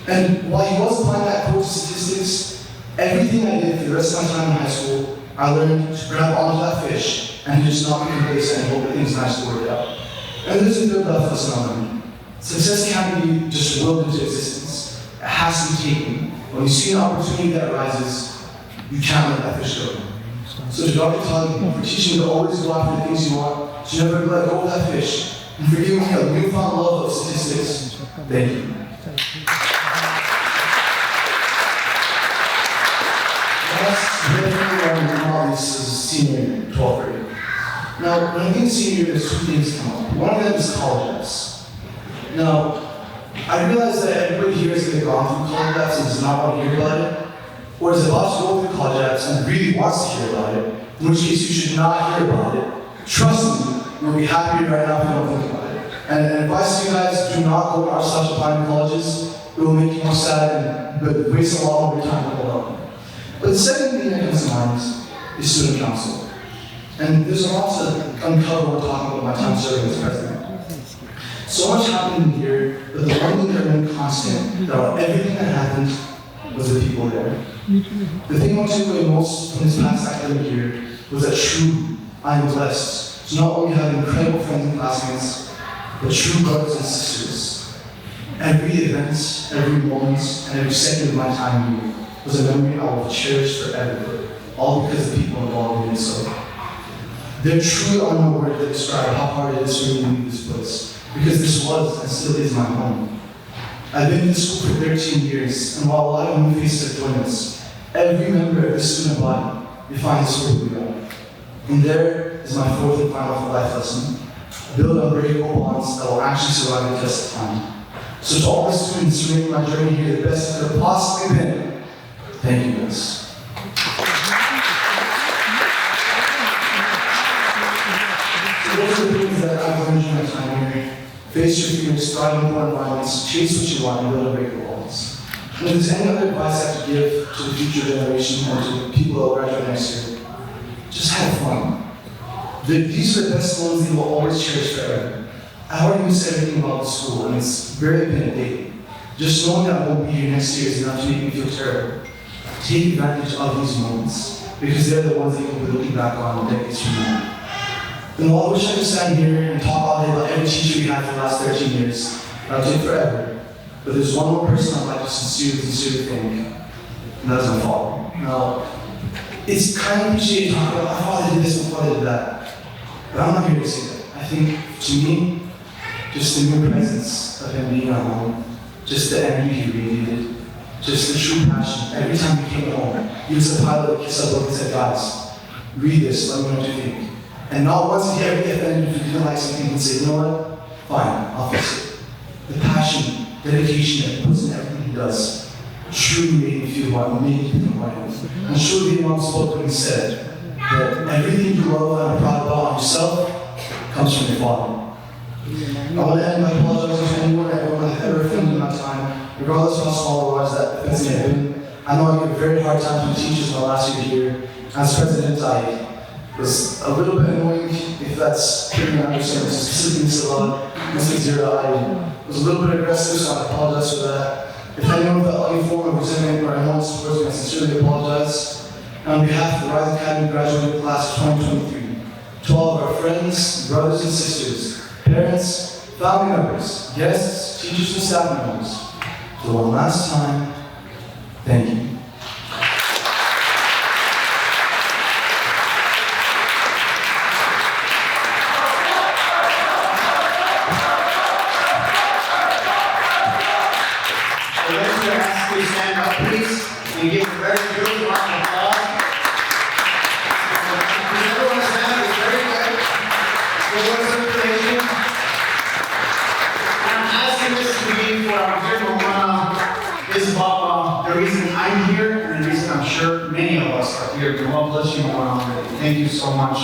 And while he was applying that quote to statistics, everything I did for the rest of my time in high school, I learned to grab onto that fish and just not be complacent and hope that things naturally work out. And there's a good life lesson I learned. Success can't be just willed into existence. It has to be taken. When you see an opportunity that arises, you can't let that fish go. So to Dr. Todd, for teaching me to always go after the things you want, to never let go of that fish, and for giving me a newfound love of statistics, thank you. This is senior year, 12th grade. Now, when I get senior year, there's two things come up. One of them is college apps. Now, I realize that everybody here is going to go through college apps and does not want to hear about it, or is about to go through college apps and really wants to hear about it, in which case you should not hear about it. Trust me, you'll be happier right now if you don't think about it. And advice to you guys, do not go to our slash applying colleges. It will make you more sad and waste a lot of your time to hold on. But the second thing that comes to mind is student council. And there's a lot to uncover when talking about my time serving as president. So much happened in here, but the one thing that remained constant throughout everything that happened was the people there. The thing I took away most from this past academic year was that true, I am blessed to not only have incredible friends and classmates, but true brothers and sisters. Every event, every moment, and every second of my time here was a memory I will cherish forever, all because of the people involved in it. So there truly are no words that describe how hard it is for me to leave this place, because this was and still is my home. I've been in this school for 13 years, and while a lot of new faces have joined us, every member of this student body defines who we are. And there is my fourth and final life lesson: build unbreakable bonds that will actually survive the test of time. So to all the students who made my journey here the best it could have possibly been, thank you guys. So those are the things that I've learned during my time here. Face your fears, thrive in poor environments, chase what you want, and build unbreakable bonds. And if there's any other advice I could give to the future generation or to the people that will graduate next year, just have fun. These are the best moments that you will always cherish forever. I already missed everything about the school, and it's very intimidating. Just knowing that I won't be here next year is enough to make me feel terrible. Take advantage of these moments, because they're the ones that you'll be looking back on decades from now. And while I wish I could stand here and talk all day about every teacher we had for the last 13 years, that'll take forever. But there's one more person I'd like to sincerely thank, and that's my father. Now, it's kind of cliche to talk about my father did this, my father did that. But I'm not here to say that. I think, to me, just the mere presence of him being at home, just the energy he radiated, just the true passion. Every time he came home, he was the pilot that kissed up book and said, guys, read this, let me know what you think. And not once did he ever get offended if he didn't like something and say, you know what, fine, I'll fix it. The passion, dedication that he puts in everything he does truly made me feel about made me think about him. And surely the Imam spoke when he said that everything you love and are proud about yourself comes from your father. I want to end by apologizing to anyone and everyone I've ever offended in my time, regardless of how small it was that offense may have been. I know I gave a very hard time to the teachers my last year here. As president, I was a little bit annoying, if that's pretty much understanding, specifically Mr. Zero. I was a little bit aggressive, so I apologize for that. If anyone felt any form of resentment or anyone supports me, I sincerely apologize. And on behalf of the Rise Academy graduating class of 2023, to all of our friends, brothers and sisters, parents, family members, guests, teachers and staff members, for one last time, thank you. Please stand up, please, and give a very good round of applause. Everyone stand, it's very good. Good work circulation. I'm asking this to be for our dear Mama is about the reason I'm here and the reason I'm sure many of us are here. God bless you, Mama. Thank you so much.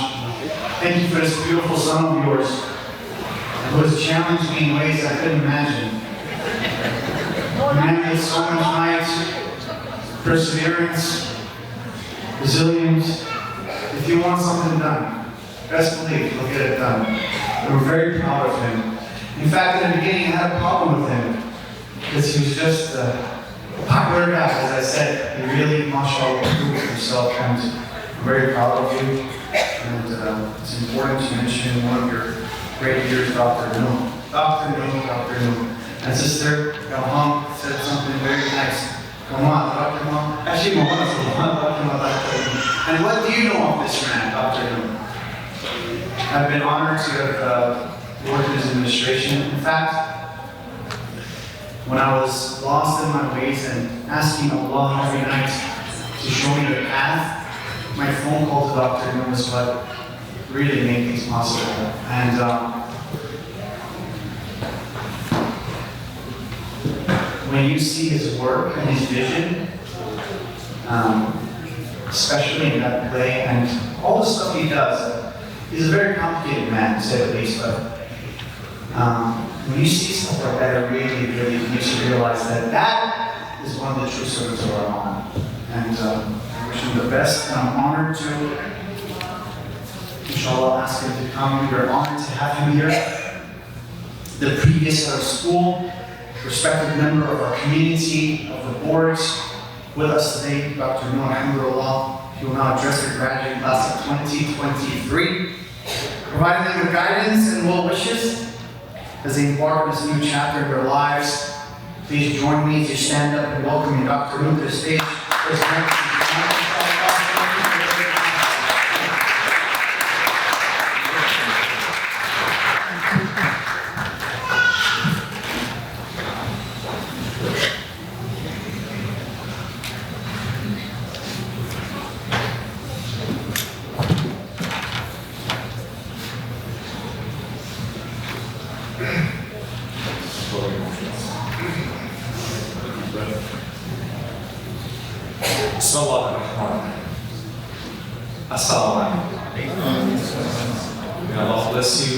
Thank you for this beautiful son of yours who has challenged me in ways I couldn't imagine. Man with so much might, perseverance, resilience. If you want something done, best believe he'll get it done. And we're very proud of him. In fact, in the beginning, I had a problem with him because he was just a popular guy. As I said, he really, mashallah, proved himself, and I'm very proud of you. And it's important to mention one of your great leaders, Dr. Noor. Dr. Noor. And Sister Galham said something very nice. Come on, Dr. Noor. Actually, Dr. Noor. And what do you know of this man, Dr. Noor? I've been honored to have worked in his administration. In fact, when I was lost in my ways and asking Allah every night to show me the path, my phone call to Dr. Noor was what really made things possible. And when you see his work and his vision, especially in that play and all the stuff he does, he's a very complicated man, to say the least, but when you see stuff like that, it really makes you realize that that is one of the true servants of our Imam. And I wish him the best, and I'm honored to, inshallah, ask him to come. We're honored to have him here. The previous head of school, respected member of our community, of the boards, with us today, Dr. Noor Alhamdulillah. He will now address the graduating class of 2023, providing them with guidance and well wishes as they embark on this new chapter in their lives. Please join me to stand up and welcome Dr. Noor to the stage. Assalamu alaikum. May Allah bless you,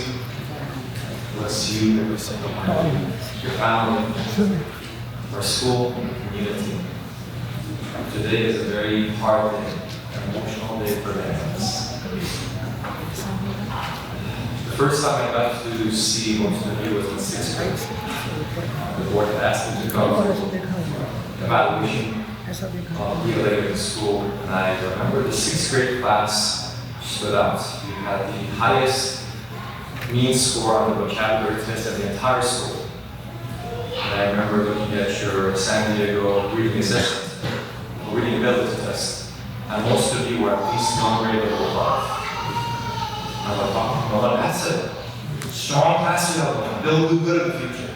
your family, our school, community. Today is a very hard day, an emotional day for many of us. The first time I got to see most of you was in 6th grade. The board asked me to come for evaluation of related in school, and I remember the 6th grade class stood out. You had the highest mean score on the vocabulary test in the entire school. And I remember looking at your San Diego reading assessment, reading ability test, and most of you were at least one grade level above. I was like, well, that's a strong class you have, they'll do good in the future.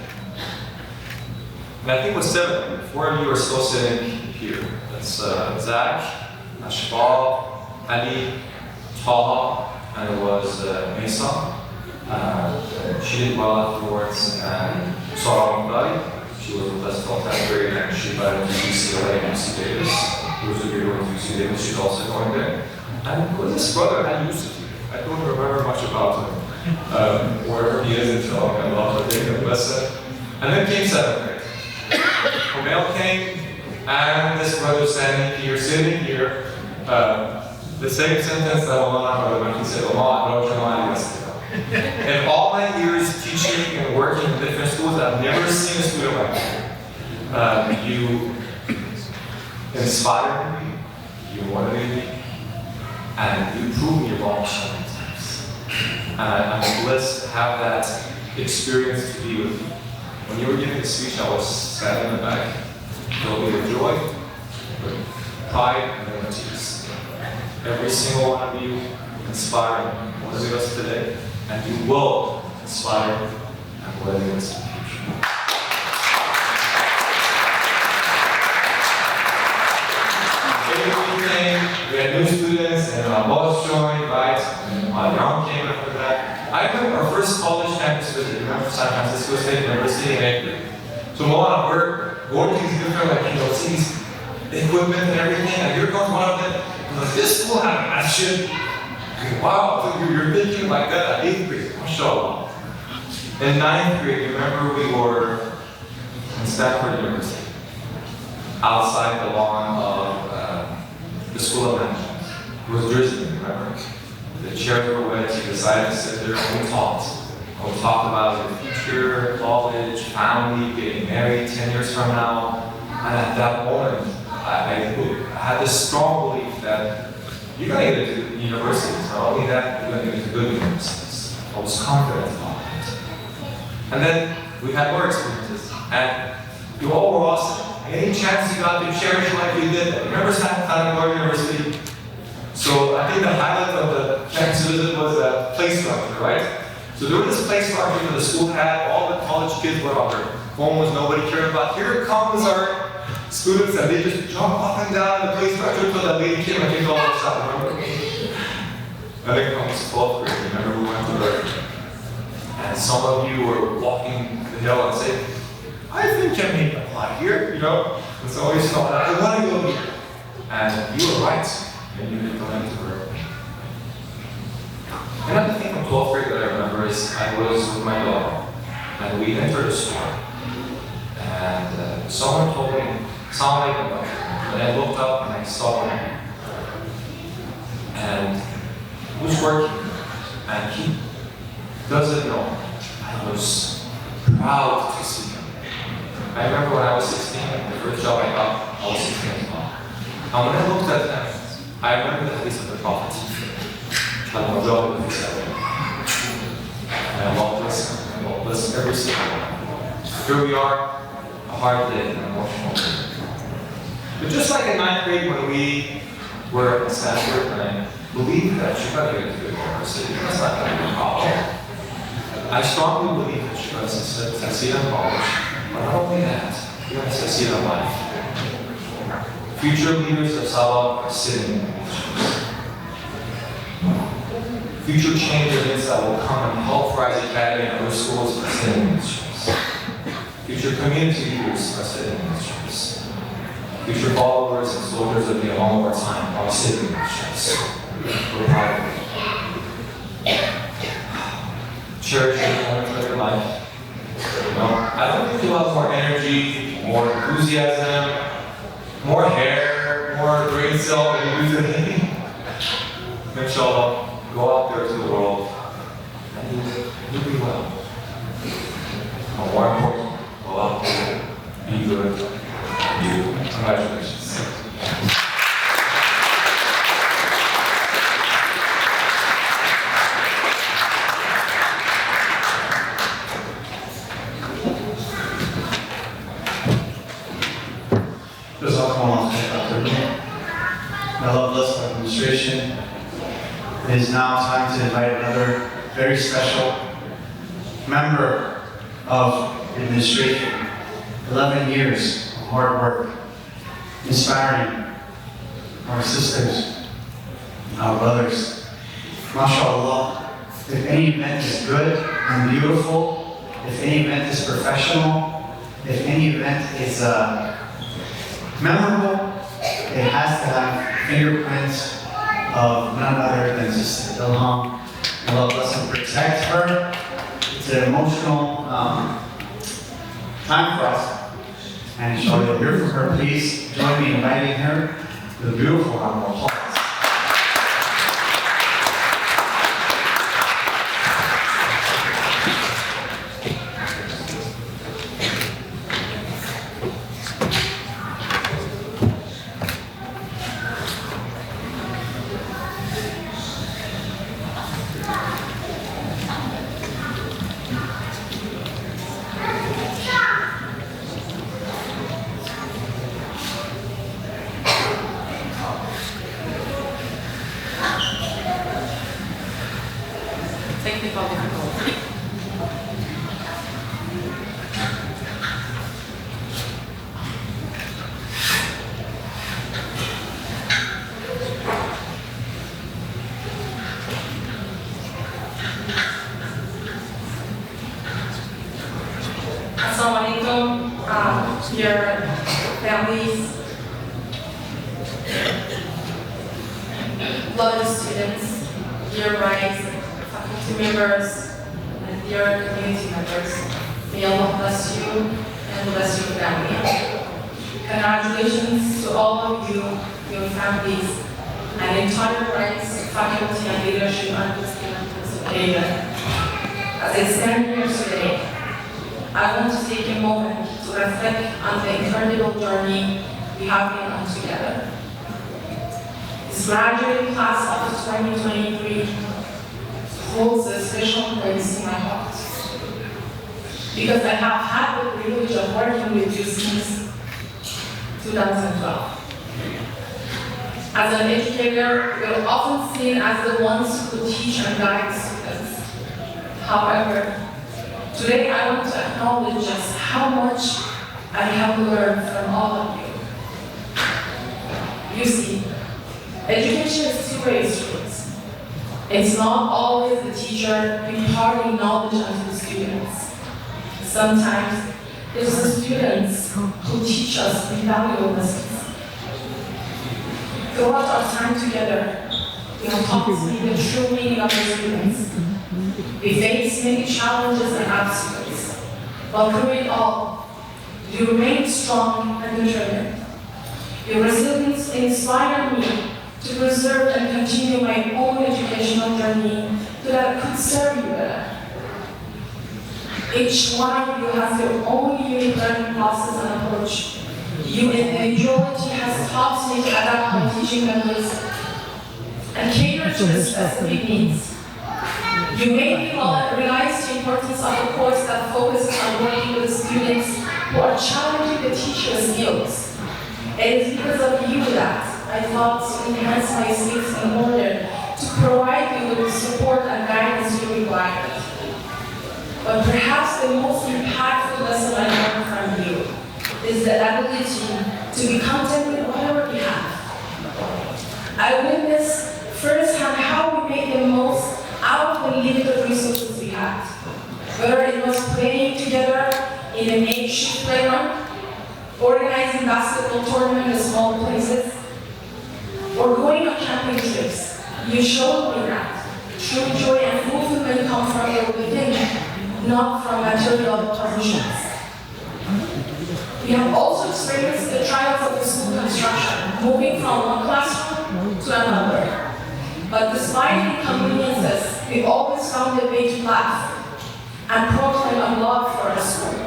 And I think with 7, 4 of you are still sitting here. That's Zach, Ashbal, Ali, Taha, and it was Mesa. She did well afterwards, and Sarah Mugadi. She was with us till 10th grade, and she went to UCLA and UC Davis. Those of you who went to UC Davis, she's also going there. And with this brother, I used to. I don't remember much about him, where he is until I got off the day of lesson. And then came 7th grade. Romeo came, and this brother standing here, sitting here, the same sentence that Omar brother when he said, Omar, don't you mind yesterday. In all my years teaching and working in different schools, I've never seen a student like you. You inspired me, you motivated me, and you proved me wrong so many times. And I'm blessed to have that experience to be with you. When you were giving the speech, I was sat in the back, filled with joy, with pride, and then with tears. Every single one of you inspired and motivated us today, and you will inspire and motivate us in the future. We had new students, and my boss joined, right? And my mom came after that. I remember our first college campus visit. Remember San Francisco State University in April. So we're going to these different, see these equipment and everything, and here comes one of them. Like, this school had that shit. Wow, so you're thinking like that at 8th grade, mashallah. In 9th grade, remember we were in Stanford University, outside the lawn of the School of Management. It was drizzling, remember? The chairs were wet, you decided to sit there, and we talked. We talked about the future, college, family, getting married 10 years from now. And at that moment, I had this strong belief that you're going to get into universities. Not only that, you're going to get into good universities. I was confident about that. And then we had more experiences. And you all were awesome. Any chance you got to cherish life, you did that. Remember Santa Clara University? So I think the highlight of the campus visit was the play structure, right? So there was this play structure that the school had. All the college kids were on their phones, nobody cared about. Here comes our students, and they just jump up and down the play structure until that lady came and kicked all of us out, remember? I think it was 12th grade, remember we went to the, and some of you were walking the hill and saying, I think I may apply here, And so you thought, I want to go here. And you were right, and you didn't go into her. Another thing from 12th grade that I remember is I was with my daughter, and we entered a store. And someone told me, Assalamu alaikum. And I looked up and I saw him. And he was working, and he doesn't know. I was proud to see him. I remember when I was 16, the first job I got, I was 16 as well. And when I looked at him, I remember the hadith of the Prophet. And I love this. I love this every single one. Here we are, a hard day, an emotional day. But just like in ninth grade when we were in Stanford, and I believe that you're going to get into a university, that's not going to be a problem. I strongly believe that you're going to succeed in college, but not only that, you're going to succeed in life. Future leaders of Sabah are sitting in these chairs. Future change agents that will come and help Rise Academy and other schools are sitting in these chairs. Future community leaders are sitting in these chairs. Future followers and soldiers of the all of our time are sitting in these chairs. We're proud of you. Cherish your moments of your life. You know, I don't think you'll have more energy, more enthusiasm, more hair, more brain cell than you do today. Inshallah, go out there to the world and you'll be well. But more important, go out there, be good, you. Congratulations. Beloved administration, it is now time to invite another very special member of administration. 11 years of hard work, inspiring our sisters, our brothers. MashaAllah, if any event is good and beautiful, if any event is professional, if any event is memorable, it has to have fingerprints of none other than Sister Ilham. Allah bless and protect her. It's an emotional time for us. And inshallah you'll hear from her. Please join me in inviting her to the beautiful round of applause. Your families, loved students, your rights, faculty members, and your community members. May Allah bless you and bless your family. Congratulations to all of you, your families, and entire rights, faculty, and leadership on this occasion. As I stand here today, I want to take a moment to reflect on the incredible journey we have been on together. This graduating class of 2023 holds a special place in my heart because I have had the privilege of working with you since 2012. As an educator, we are often seen as the ones who teach and guide students. However, today I want to acknowledge just how much I have learned from all of you. You see, education is two-way streets. It's not always the teacher imparting knowledge onto the students. Sometimes it's the students who teach us invaluable lessons. Throughout our time together, we have taught me the true meaning of the students. We face many challenges and obstacles, but through it all, you remain strong and determined. Your resilience inspired me to preserve and continue my own educational journey so that I could serve you better. Each one of you has their own unique learning process and approach. You individuality has taught me to adapt my teaching methods and cater to the specific needs. You made me realize the importance of a course that focuses on working with students who are challenging the teacher's skills. It is because of you that I thought to enhance my skills in order to provide you with the support and guidance you require. But perhaps the most impactful lesson I learned from you is the ability to be content with whatever we have. I witnessed firsthand how we make the most out of the limited resources we had. Whether it was playing together in a makeshift playground, organizing basketball tournaments in small places, or going on camping trips, you showed me that true joy and fulfillment come from your within, not from material possessions. We have also experienced the trials of the school construction, moving from one classroom to another. But despite inconveniences, we always found a way to laugh and proclaim a love for the school.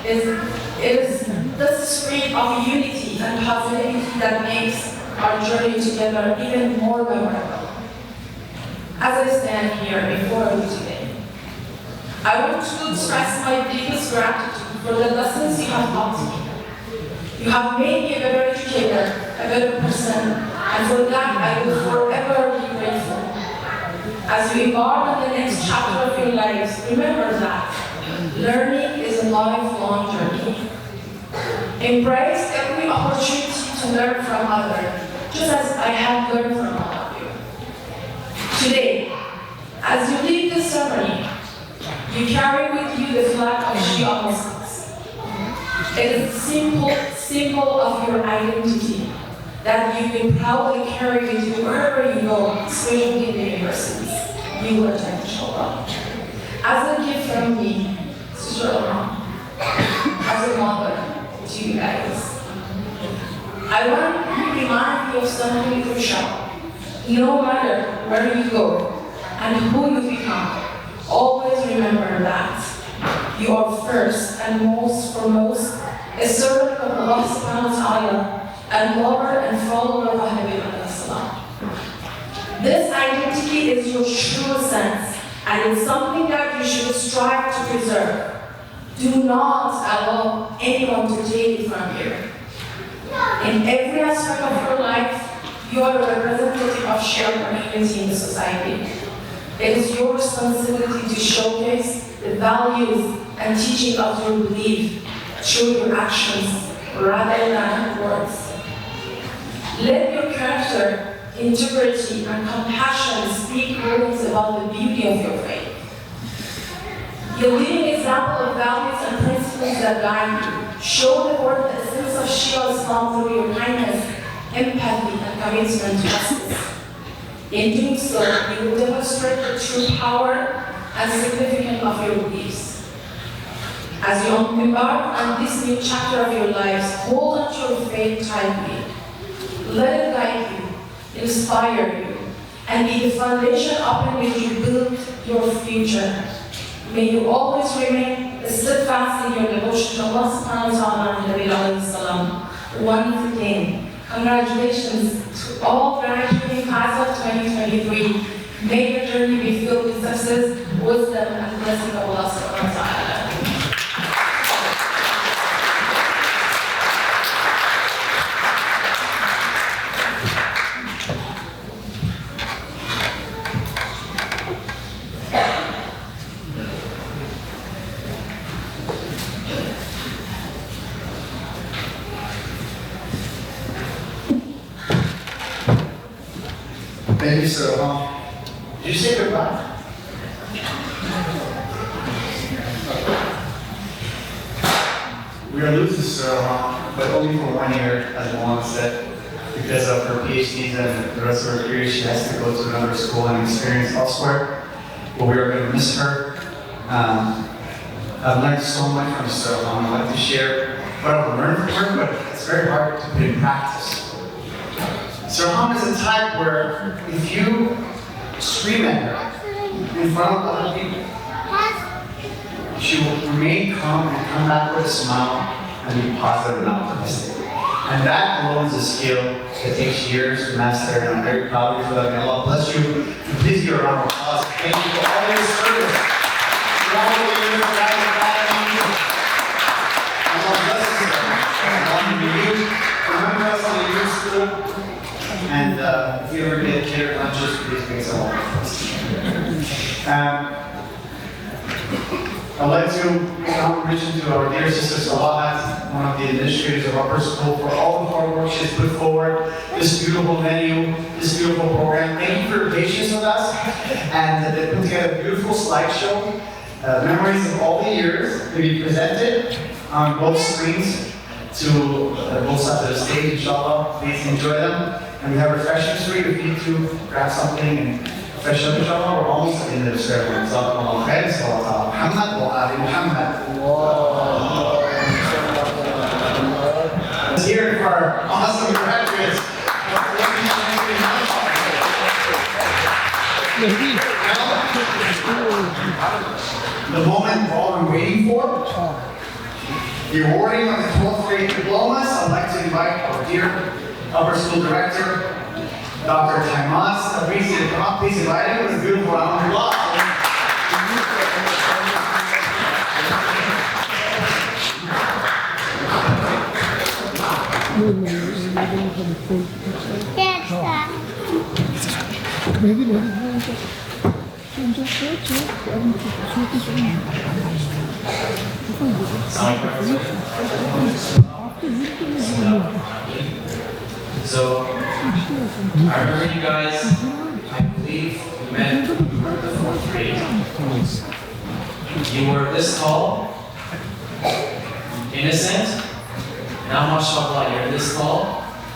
It is this spirit of unity and positivity that makes our journey together even more memorable. As I stand here before you today, I want to express my deepest gratitude for the lessons you have taught me. You have made me a better educator, a better person, and for that I will forever be grateful. As you embark on the next chapter of your lives, remember that learning is a lifelong journey. Embrace every opportunity to learn from others, just as I have learned from all of you. Today, as you leave this ceremony, you carry with you the flag of Shia Muslims. It is a simple symbol of your identity that you can proudly carry with you wherever you go, especially in the universities you will attend, inshallah. As a gift from me, Sister Ilham, as a mother to you guys, I want to remind you of something crucial. No matter where you go and who you become, always remember that you are first and most foremost a servant of Allah subhanahu wa ta'ala and lover and follower of Nabi alayhi salam. This identity is your true sense and it's something that you should strive to preserve. Do not allow anyone to take it from you. In every aspect of your life, you are a representative of shared community in the society. It is your responsibility to showcase the values and teaching of your belief through your actions rather than words. Let your character, integrity, and compassion speak volumes about the beauty of your faith. Your living example of values and principles that guide you. Show the world the essence of Shia Islam through your kindness, empathy, and commitment to justice. In doing so, you will demonstrate the true power and significance of your beliefs. As you embark on this new chapter of your lives, hold on to your faith tightly. Let it guide you, inspire you, and be the foundation upon which you build your future. May you always remain steadfast in your devotion to Allah subhanahu wa ta'ala and Nabi alayhi salam. Once again, congratulations to all graduating class of 2023. May your journey be filled with success, wisdom, and blessing of Allah subhanahu wa ta'ala. Thank you, Sir Ilham. Did you say goodbye? We are losing Sir Ilham, but only for 1 year, as Mohan said, because of her PhDs and the rest of her career. She has to go to another school and experience elsewhere. But we are going to miss her. I've learned so much from Sir Ilham. I'd like to share what I've learned from her, but it's very hard to put in practice. Sir Ilham is a type where if you scream at her in front of other people, she will remain calm and come back with a smile and be positive and optimistic. And that alone is a skill that takes years to master, and I'm very proud of you for that. May Allah bless you. And please give a round of applause. Thank you for all your service. For all the years that I've had you. Allah bless you. I want you to school. And if you ever get catered lunches, please bring some along. I'd like to mention to our dear sister Salahat, one of the administrators of Upper School, for all the hard work she's put forward, this beautiful venue, this beautiful program. Thank you for your patience with us. And they put together a beautiful slideshow, memories of all the years to be presented on both screens to both sides of the stage. Inshallah, please enjoy them. And we have refreshments for you if you need to grab something and refresh up. Inshallah, we're almost at the end of the ceremony. Jazakumullah khair. Sallallahu ala Muhammad wa ali Muhammad. Let's hear it for our awesome graduates. The moment we're all been waiting for, the awarding of the 12th grade diplomas. I'd like to invite our dear Upper School Director, Dr. Taimas Tabrizi, to come up. Please invite him with a beautiful round of applause. So, I remember you guys, I believe we met in the 4th grade. You were this tall, innocent. Now, mashallah, you're this tall,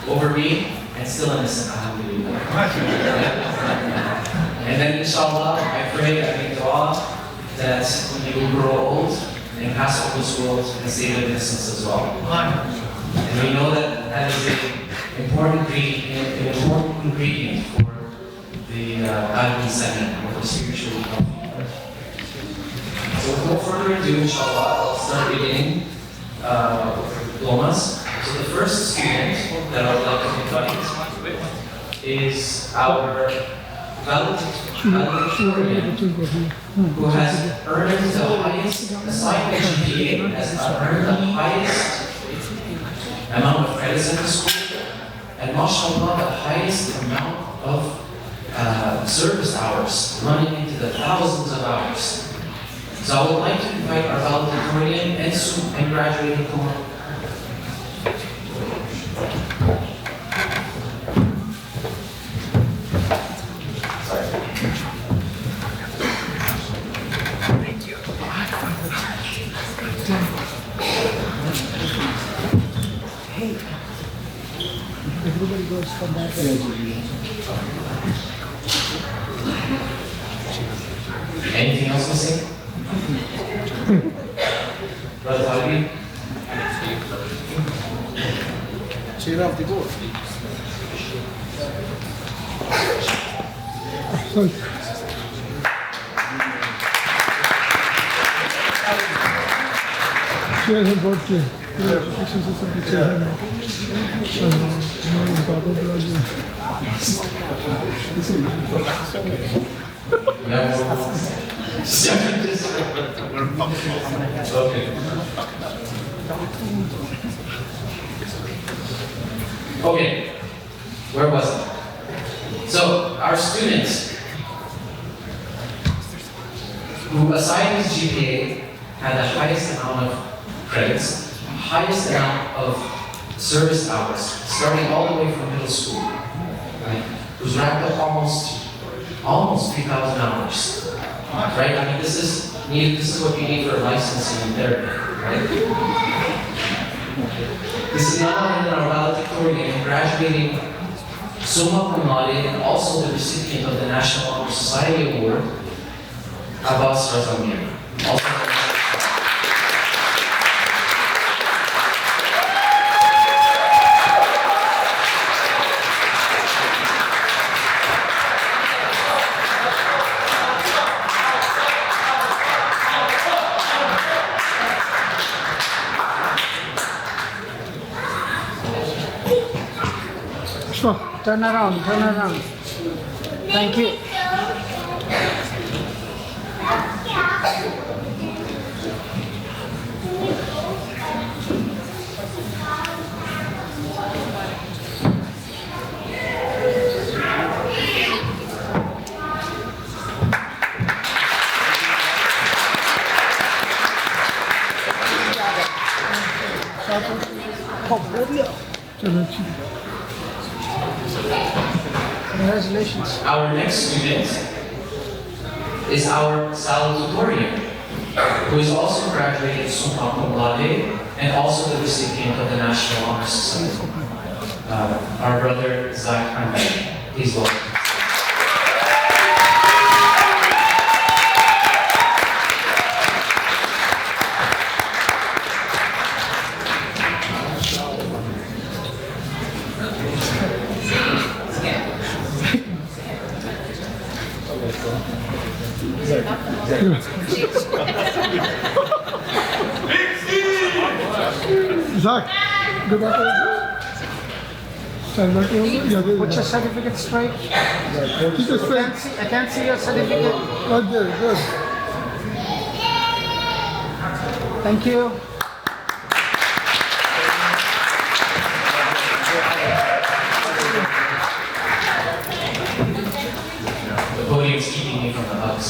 over me, and still innocent, alhamdulillah. And then, inshallah, I pray, I make dua, that when you grow old and pass over this world and stay in innocence as well. And we know that that is an important ingredient for the Qalbi Samin, or the spiritual health. So without further ado, inshallah, I'll start beginning with diplomas. So the first student that I would like to invite is our valedictorian, who has earned the highest assignment GPA, has earned the highest amount of credits in the school, and mashallah, the highest amount of service hours, running into the thousands of hours. So I would like to invite our valedictorian and graduating cohort. Everybody goes from that Anything else missing? Brother Talib? chair of the board. Sorry. Chair and board chair. This is the chair. Okay, where was it? So, our students who assigned his GPA had the highest amount of credits, highest amount of service hours, starting all the way from middle school, right? Who's racked up almost 3,000 hours, right? I mean, this is what you need for licensing in therapy, right? This is not only our valedictorian graduating summa cum laude and also the recipient of the National Honor Society Award, Abbas Razamir. Turn around, turn around. Thank you. चलो ठीक है। Congratulations. Our next student is our salutatorian, who is also graduating summa cum laude and also the recipient of the National Honor Society. Our brother Zach Ahmed. Please welcome. Zach, go back over. Stand back over. Put your certificate straight. Keep it straight. I can't see your certificate. Right there, good. Thank you. The podium's keeping me from the hugs.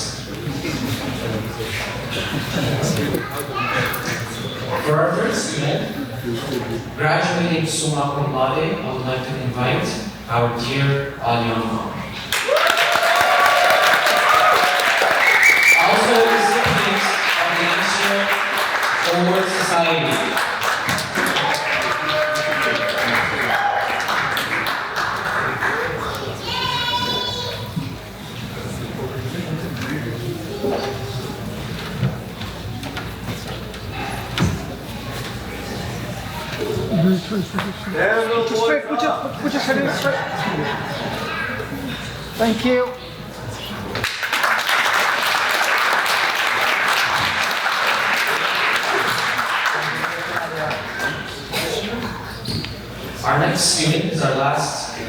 For our third student, graduating summa cum laude, I would like to invite our dear Alyon Mom. Also recipient of the National Award Society. Straight, put your certificate straight. Thank you. Our next student is our last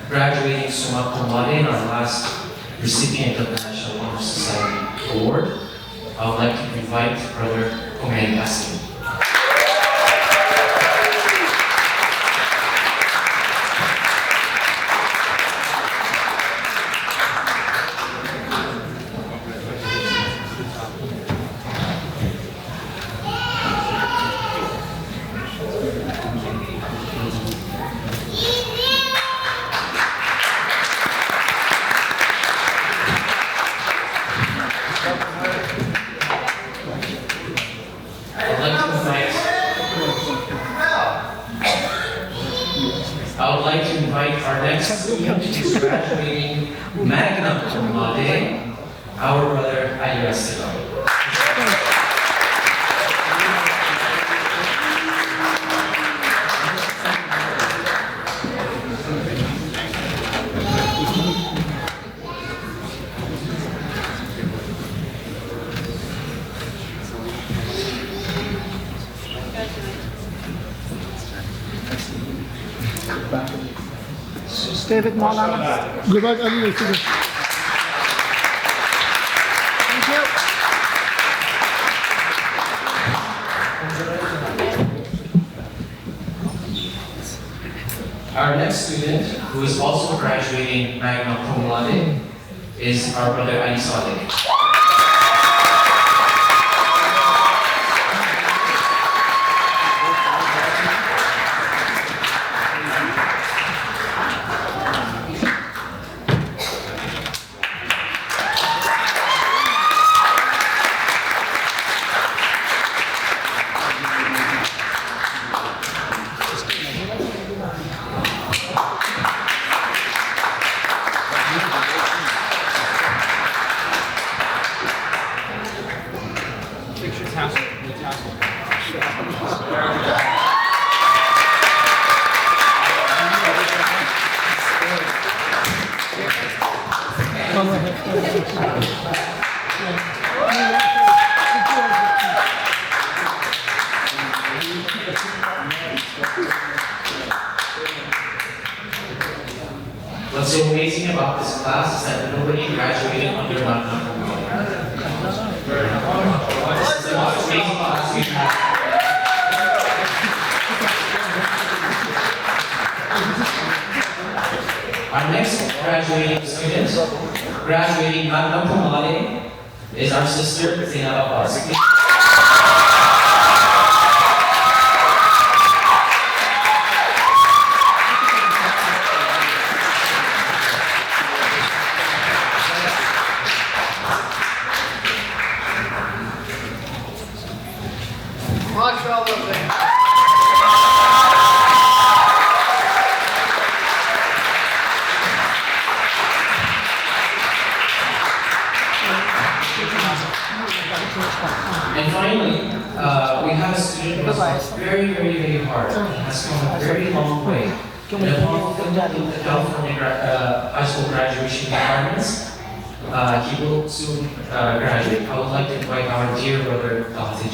graduating summa cum laude and our last recipient of the National Honor Society Award. I would like to invite Brother Omen Gaskin. I would like to invite our next student who is graduating magna cum laude, our brother Ali Esteban. Stay with Maulana. Go back, Ali. Thank you. Our next student, who is also graduating magna cum laude, is our brother Ali Saleh. What's so amazing about this class is that nobody graduated under magna cum laude. This is the most amazing class we've had. Our next graduating student, graduating magna cum laude, is our sister Zainab Abbas. And finally, we have a student who has worked very, very, very hard, has come a very long way. And upon completing the California high school graduation requirements, he will soon graduate. I would like to invite our dear brother, Dr.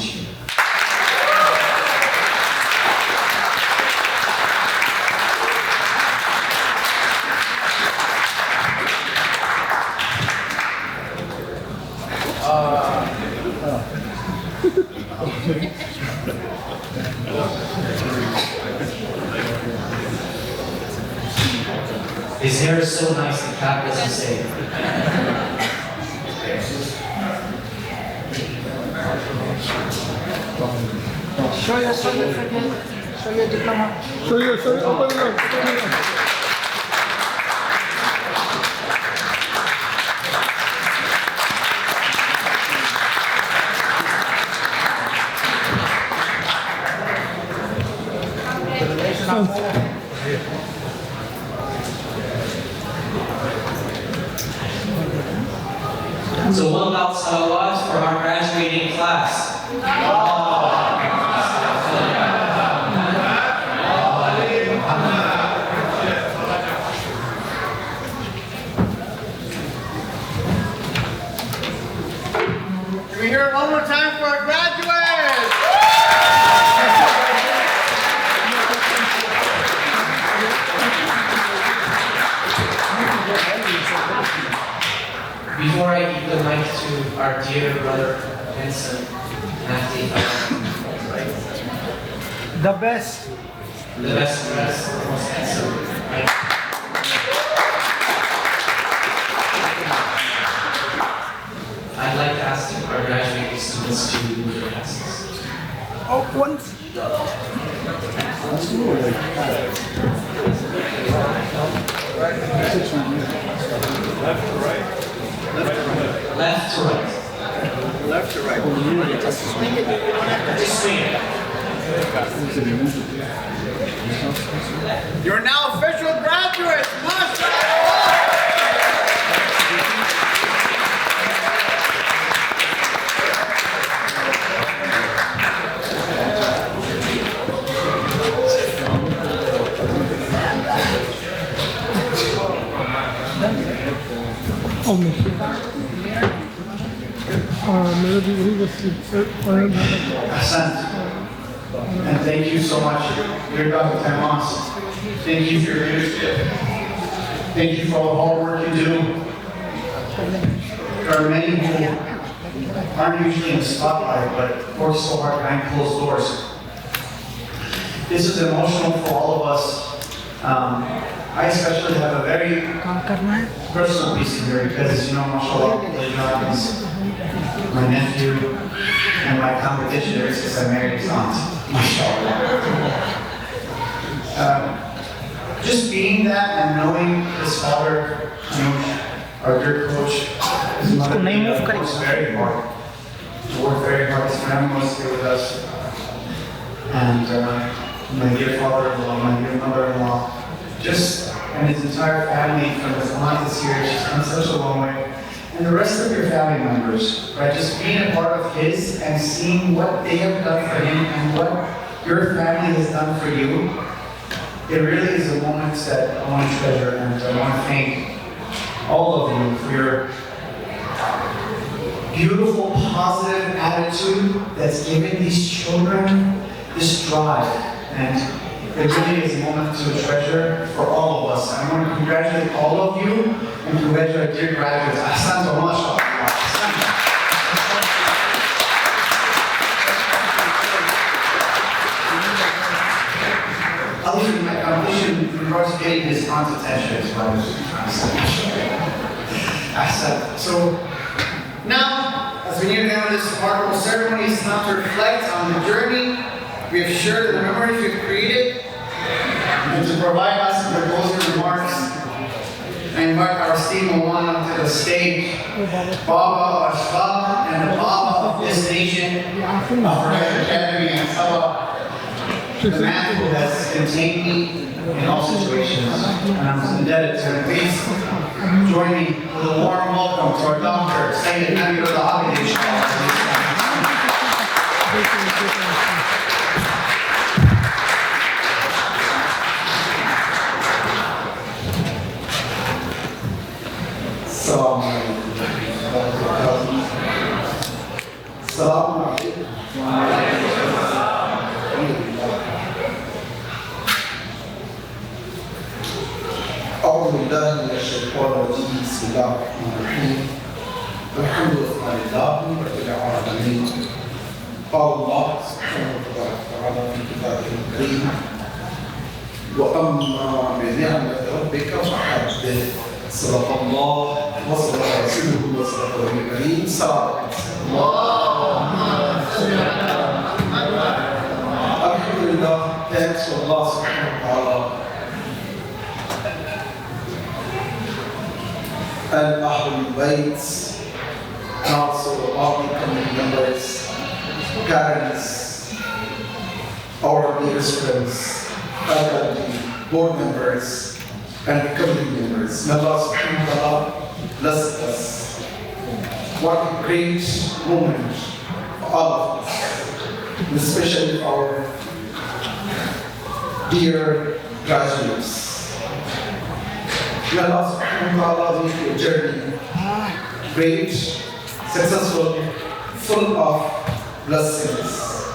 His hair is so nice, the cap doesn't say. Show your certificate. Show your diploma. Show your open it up. Open it up. So one loud salawat for our graduating class. Can we hear it one more time for our graduates? Before I give the mic to our dear brother, Vincent, Matthew, The best. the best dressed, the most handsome, right? I'd like to ask our graduating students to move their classes. Oh, once. Left to right. Left to right. Just swing it. You're now official graduates. Mashallah. Oh, मेरा भी वही बस Ahsan. And thank you so much, dear Dr. Tamas. Thank you for your leadership. Thank you for all the hard work you do. There are many who aren't usually in the spotlight, but work so hard behind closed doors. This is emotional for all of us. I especially have a very personal piece in here because, you know, mashallah, Lejan is my nephew and my competition ever since I married his aunt. Mashallah. Just being that and knowing his father, our dear coach, his mother, works very hard. He worked very hard. His family was here with us. And my dear father-in-law, my dear mother-in-law, and his entire family from his aunt is here. She's come such a long way. And the rest of your family members, right? Just being a part of his and seeing what they have done for him and what your family has done for you, it really is a moment that I want to treasure, and I want to thank all of you for your beautiful, positive attitude that's given these children this drive. And it really is a moment to treasure for all of us. I want to congratulate all of you and congratulate dear graduates. Ahsan wa mashallah. I'll leave my competition in regards to getting his aunt's attention is what I was trying to say. Ahsan. So now, as we near the end of this remarkable ceremony, it's time to reflect on the journey we have shared the memories we've created. And to provide us with the closing remarks, I invite our esteemed Moana to the stage, Baba of Ashfaq and the Baba of this nation, of Raheem Academy and Sabah, the man who has contained me in all situations. And I'm indebted to him. Please Join me with a warm welcome to our doctor, Sayyid Amir al-Abid, inshallah. Assalamu alaikum. Assalamu alaikum. أعوذ بالله من الشيطان الرجيم بسم الله الرحمن الرحيم الحمد لله رب العالمين قال الله سبحانه وتعالى في كتابه الكريم وأما بنعمة ربك فحدث صدق الله وصدق رسوله وصدق النبي الكريم صلى الله عليه وسلم. Alhamdulillah, thanks to Allah subhanahu wa ta'ala and Ahlul Bayt, and also all the community members, parents, our dearest friends, faculty, board members, and community members. May Allah subhanahu wa ta'ala bless us. What a great moment for all of us, and especially our dear graduates. May Allah subhanahu wa ta'ala make your journey great, successful, full of blessings.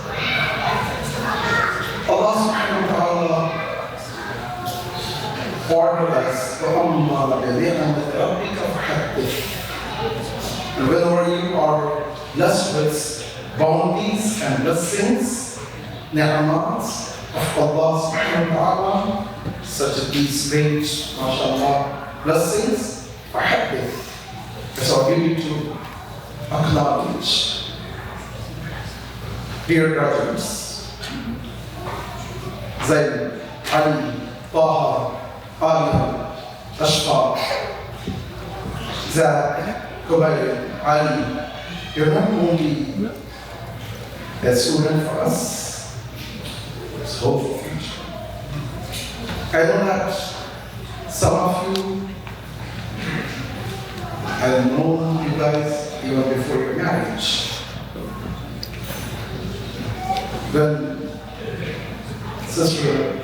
Allah subhanahu wa ta'ala ordered us, وَأَمَّا بِنِعْمَةِ رَبِّكَ فَحَدِّثْ. And whenever you are blessed with bounties and blessings, ni'mat of Allah subhanahu wa ta'ala, such as these great, mashallah, blessings, فَحَدِّثْ. So I need to acknowledge, dear graduates, Zayd, Ali, Taha, Alia, Ashfaq, Zach, Kubayr, Ali, you're not only a student for us, it's hope for future. I know that some of you, I've known you guys even before your marriage. When Sister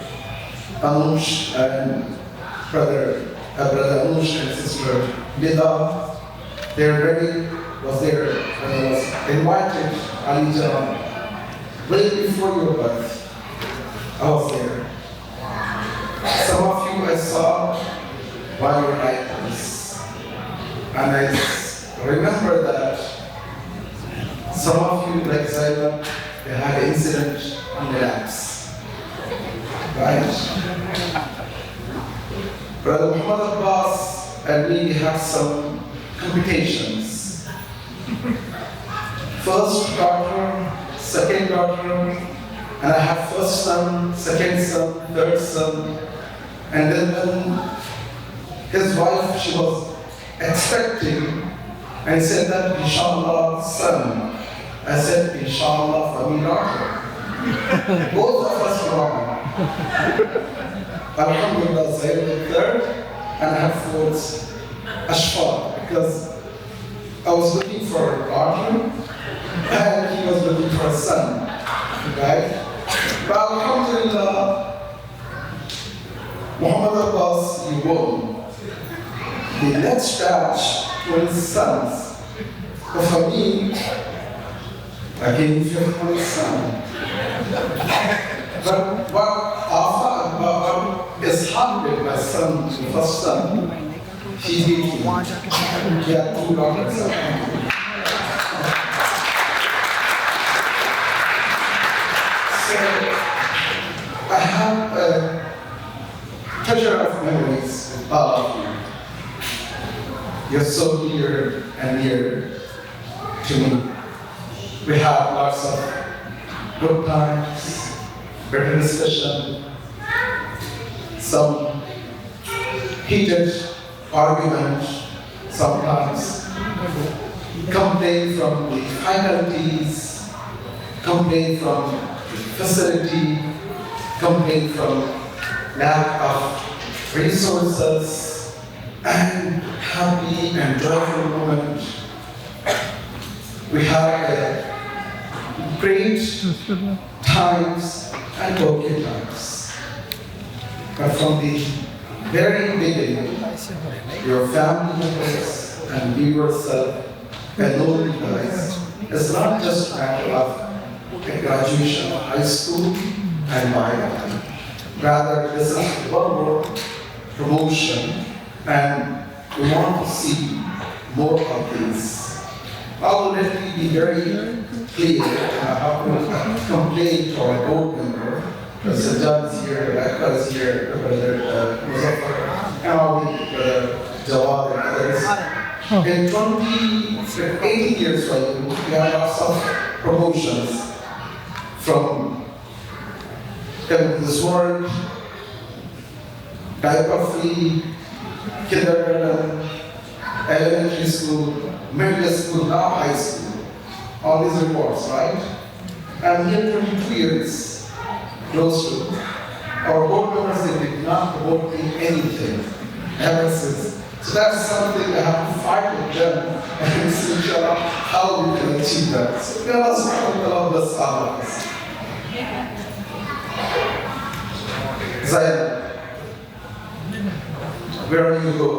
Anush and brother Anush and Sister Nida, their wedding was there when I was invited Ali Jahan. Way before your birth, I was there. Some of you I saw while you were icons. And I remember that some of you, like Zainab, they had an incident on the lamps. Right? Brother Muhammad Abbas and me had some complications. First daughter, second daughter, and I had first son, second son, third son. And then when his wife, she was expecting, and he said that inshallah son. I said inshallah for me daughter. Both of us wrong. Alhamdulillah, Zayd the third, and I have fourth, Ashfaq, because I was looking for a daughter, and he was looking for a son, right? But Alhamdulillah, Muhammad Abbas, you won. The next batch were his sons. But for me, I gave him my son. But what is happening, my son, the first son, he did he had two daughters. So I have a treasure of memories with all of you. You're so near and near to me. We have lots of good times, better discussion, some heated argument, sometimes complaint from the faculties, complaint from the facility, complaint from lack of resources, and happy and joyful moment. We had great times and broken times. But from the very beginning, your family members and you yourself alone realized it's not just a matter of graduation of high school and bye-bye. Rather, this is one more promotion, and we want to see more of these. I will let me be very clear. I will complain to our board member, Mr. John is here, Rebecca is here, Brother Muzaffar, and all the Jawad and others. In 18 years, right, we have lots of promotions from this world, diaper free, kindergarten, elementary school, middle school, now high school. All these reports, right? And here 22 years, close to. Our board members, they did not promote me anything ever since. So that's something I have to fight with them and see how we can achieve that. So we are all the stars. Zion, wherever you go,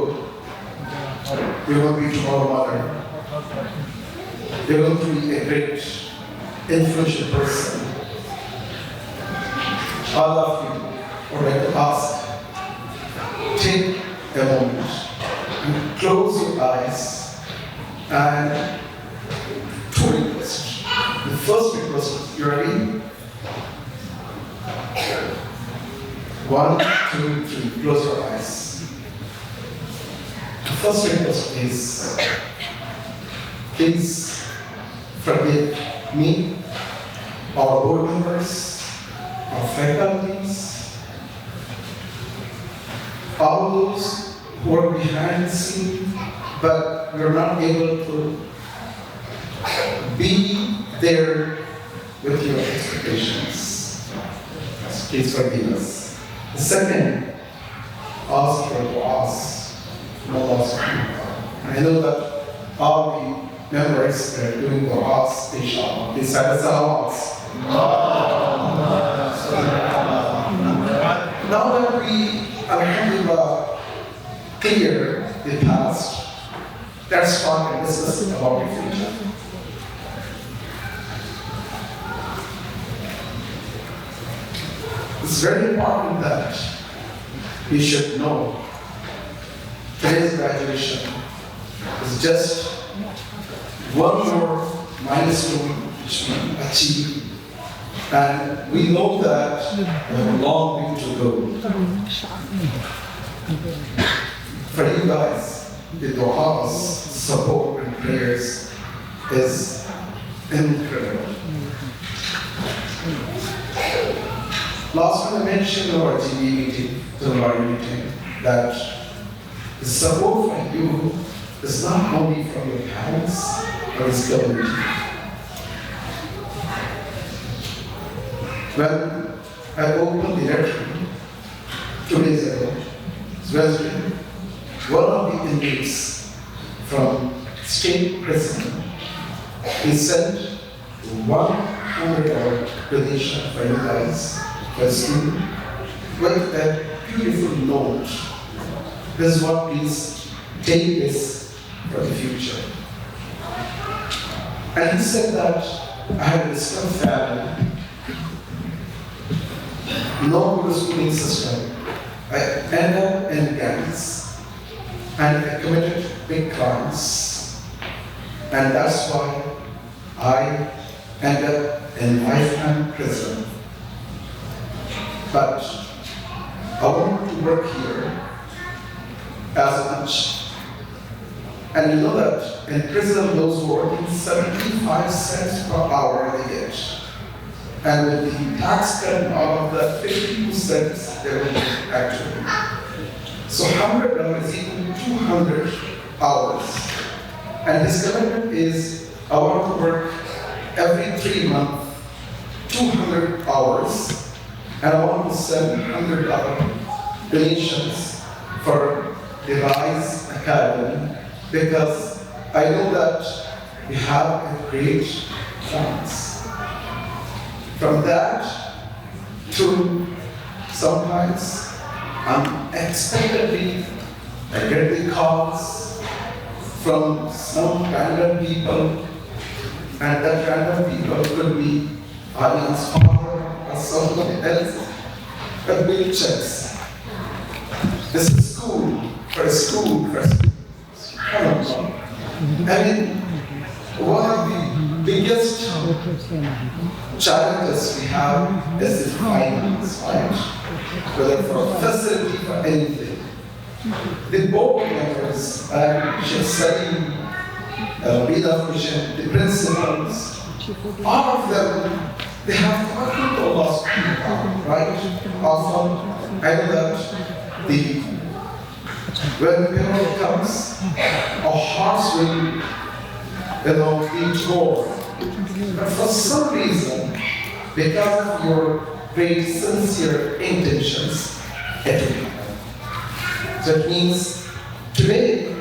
you will be tomorrow mother. You're going to be a great, influential person. All of you would like to ask, take a moment and close your eyes and two requests. The first request, you ready? 1, 2, 3, close your eyes. The first request is, please forgive me, our board members, our faculties, all those who are behind the scene, but we're not able to be there with your expectations. Please forgive us. The second, ask for du'as from Allah subhanahu wa ta'ala. I know that all the members are doing du'as, inshallah. Please have a salawats. Now that we, alhamdulillah, clear the past, let's talk and discuss about the future. It's very important that we should know today's graduation is just one more milestone which we achieved. And we know that we have a long way to go. For you guys, the du'as, support and prayers is incredible. Last time I mentioned in our TV meeting, that the support from you is not only from your parents, but it's community. When I opened the lecture 2 days ago, Wednesday, one of the inmates from state prison, he sent $100 donation for you guys, for a student, with a beautiful note. This is what, please take this for the future. And he said that I had a disturbed family, no good schooling system. I ended up in gangs and I committed big crimes. And that's why I ended up in lifetime prison. But I want to work here as much. And you know that in prison, those who are working 75 cents per hour they get. And with the tax cut and all of that, 50% they will get actually. So $100 is equal to 200 hours. And his commitment is, I want to work every 3 months, 200 hours, and I want to send $100 donations for the Rise Academy because I know that we have a great chance. From that to sometimes unexpectedly I get the calls from some random people, and that random people could be Aryan's father or someone else, but big checks. This is school for a school. I mean, one of the biggest challenges we have is the finance, right? Whether for facility or anything. The board members, just studying the principals, all of them, they have talked to lost people, right? Often, I know that when payroll comes, our hearts will, be torn. But for some reason, because of your very sincere intentions, it will happen. So it means today,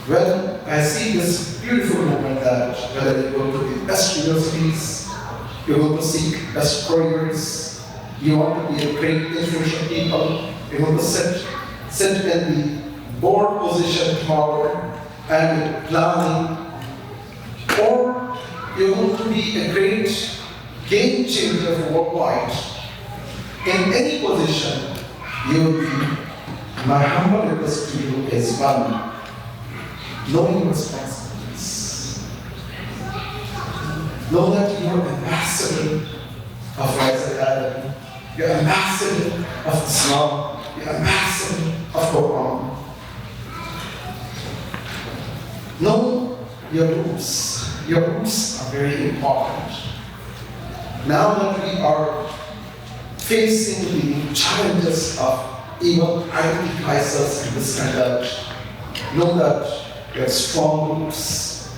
when I see this beautiful moment that whether you go to the best universities, you go to seek best careers, you want to be a great influential people, you want to sit in the board position tomorrow and planning, or you want to be a great game changer worldwide. In any position, you will be. My humble request to you is one, knowing responsibilities. Know that you are ambassador of Rise Academy, you're ambassador of Islam, you're ambassador of Quran. Know your roots. Your roots are very important. Now that we are facing the challenges of even identity crisis in this standard, know that you have strong roots.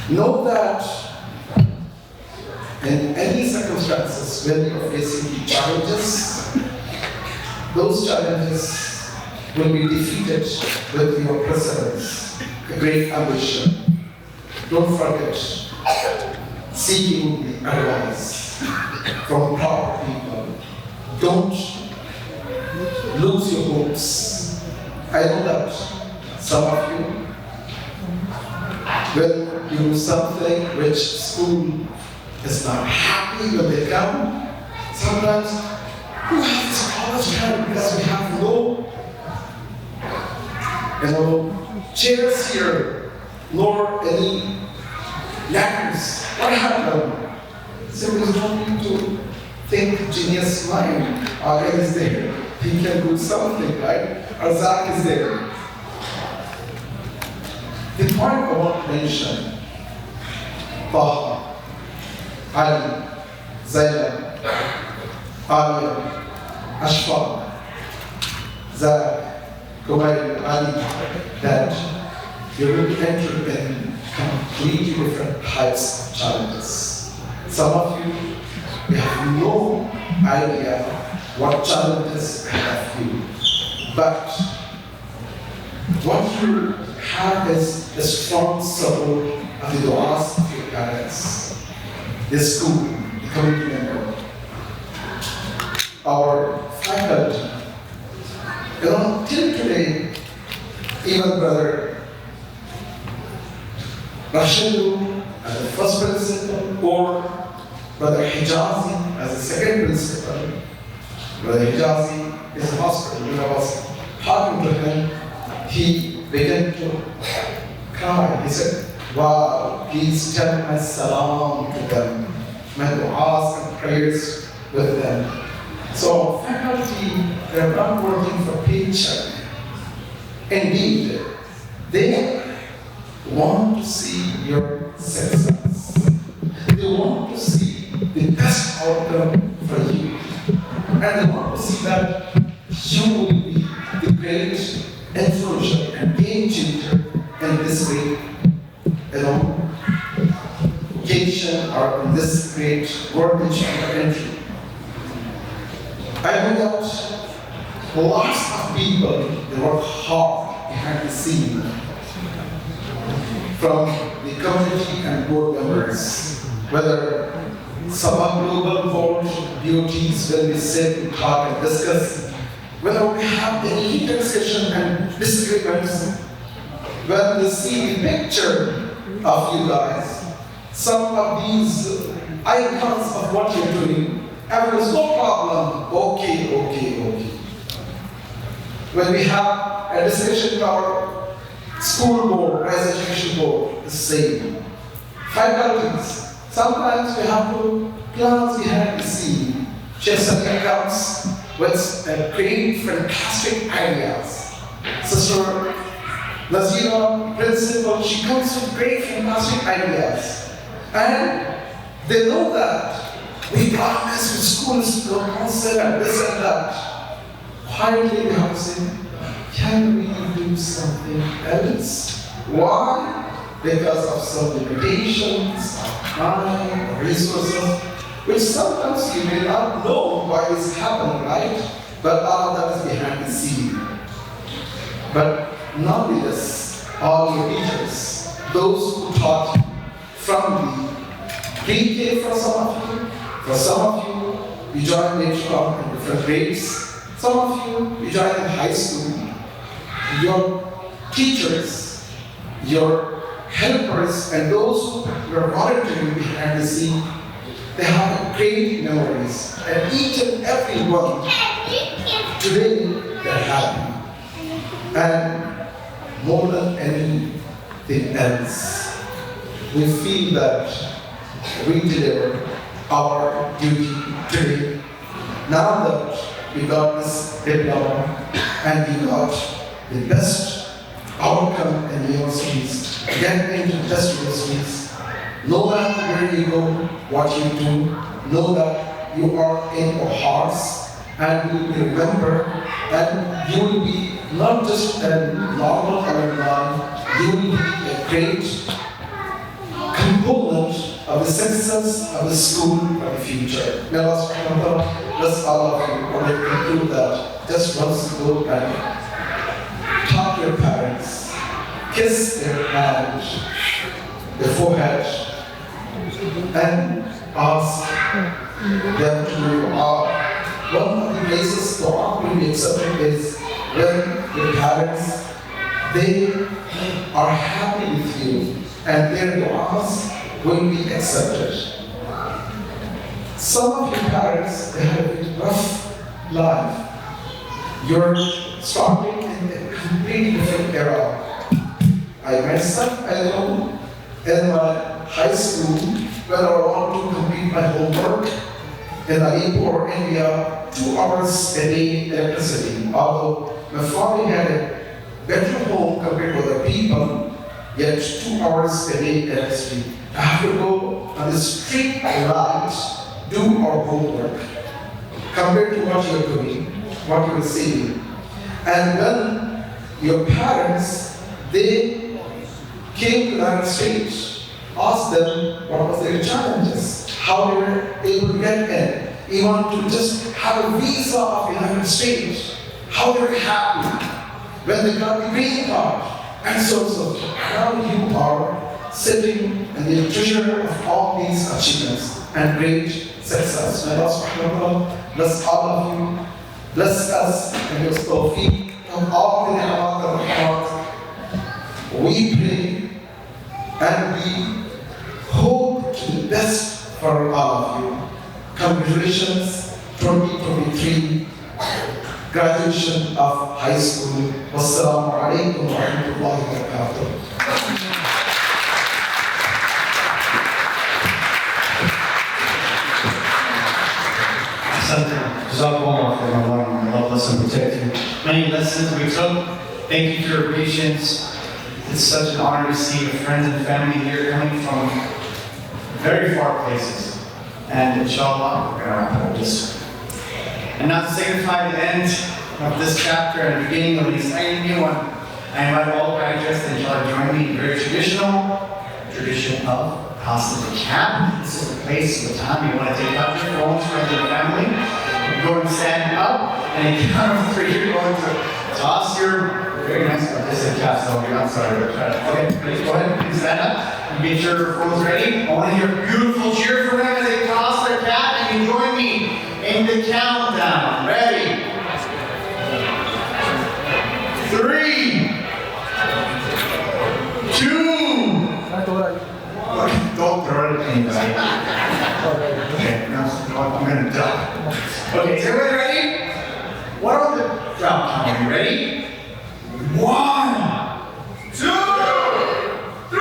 Know that in any circumstances when you are facing the challenges, those challenges will be defeated with your perseverance, a great ambition. Don't forget seeking the advice from proper people. Don't lose your hopes. I know that some of you, when you do something which school is not happy when they come, sometimes you have this college time because we have no chairs here, nor any letters. What happened? So there's no need to think genius mind. Aryan is there. He can do something, right? Or Zach is there. The point I want to mention, Taha, Ali, Zainab, Aryan, Ashfaq, Zach, Kumail, Ali, that you will enter in completely different types of challenges. Some of you have no idea what challenges ahead of you. But what you have is a strong support of the du'as of your parents, the school, the community member, our faculty. Till today, even Brother Rashidu as the first principal, or Brother Hijazi as the second principal. Brother Hijazi is a hospital. When I was talking to him, he began to cry. He said, wow, please tell my salam to them, my du'as and prayers with them. So faculty, they're not working for paycheck. Indeed, they want to see your success. They want to see the best outcome for you. And they want to see that you will be the great influential and game changer in this great, occasion or in this great world that you are entering. I know that lots of people, they work hard behind the scene. From the community and board members, whether some global board duties when we sit and talk and discuss, whether we have any heated discussion and disagreements, when they see the picture of you guys, some of these icons of what you're doing, everyone's no problem, okay. When we have a discussion with our school board, as education board, the same. Faculties, sometimes we have to plans behind the scene. Chester comes with great fantastic ideas. Sister Nazira, principal, she comes with great fantastic ideas. And they know that we promise with schools to consider and this and that. Quietly they have to say, can we do something else? Why? Because of some limitations, time, resources, which sometimes you may not know why it's happening, right? But all of that is behind the scene. But not only this, all your teachers, those who taught from the pre-K for some of you joined later on in different grades, some of you joined in high school. Your teachers, your helpers, and those who are volunteering behind the scene, they have great memories. And each and every one, today, they're happy. And more than anything else, we feel that we deliver our duty today. Now that we got this diploma and we got the best outcome in universities, get into the best universities, know that where you go, what you do, know that you are in our hearts, and you will remember, and you will be not just a normal alumni, you will be a great component of the success of the school of the future. May Allah subhanahu wa ta'ala bless all of you. I want to conclude that just once go and talk to your parents, kiss their hand, their forehead, and ask them to move on. One of the places dua will be accepted is when your parents, they are happy with you and their duas will be accepted. Some of your parents, they have a rough life. You're starting in a completely different era. I myself, I know in my high school, when I want to complete my homework in Alipur, India, 2 hours a day electricity. Although my family had a better home compared to other people, yet 2 hours a day electricity. I have to go on the street light, do our homework, compared to what you're doing, what you're seeing. And when your parents, they came to that stage, asked them what was their challenges, how they were able to get in, even to just have a visa of the United States, how they were happy when they got the green card, and so. Now you are sitting in the treasure of all these achievements and great success. May Allah subhanahu wa ta'ala bless all of you, bless us, and give us tawfiq of all the ni'mat of the heart. We pray and we hope to the best for all of you. Congratulations, 2023 graduation of high school. Wassalamu alaikum wa rahmatullahi wa barakatuh. Allah bless and protect you. Many lessons we took. Thank you for your patience. It's such an honor to see your friends and family here coming from very far places. And inshallah, we're going to wrap up this. And now to signify the end of this chapter and the beginning of an exciting new one, I invite all graduates to join me in a very traditional tradition of passing the cap. This is the place, the time you want to take out your phones, friends and family. You're going to stand up, and in count of 3, you're going to toss your, very nice, I just said cast, so I'm sorry, but try to, okay, please go ahead and stand up, and get your phones ready. I want to hear a beautiful cheer for them as they toss their cap, and you join me in the countdown. Ready? 3, 2, don't throw it at anybody. Okay, now I'm gonna duck. Okay, is everybody ready? What are the drop count? Are you ready? 1, 2, 3.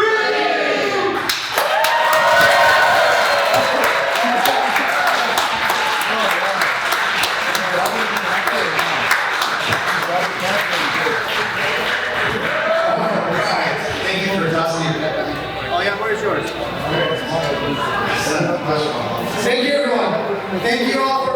Thank you for tossing your cap. Oh yeah, where's yours? Thank you everyone. Thank you all.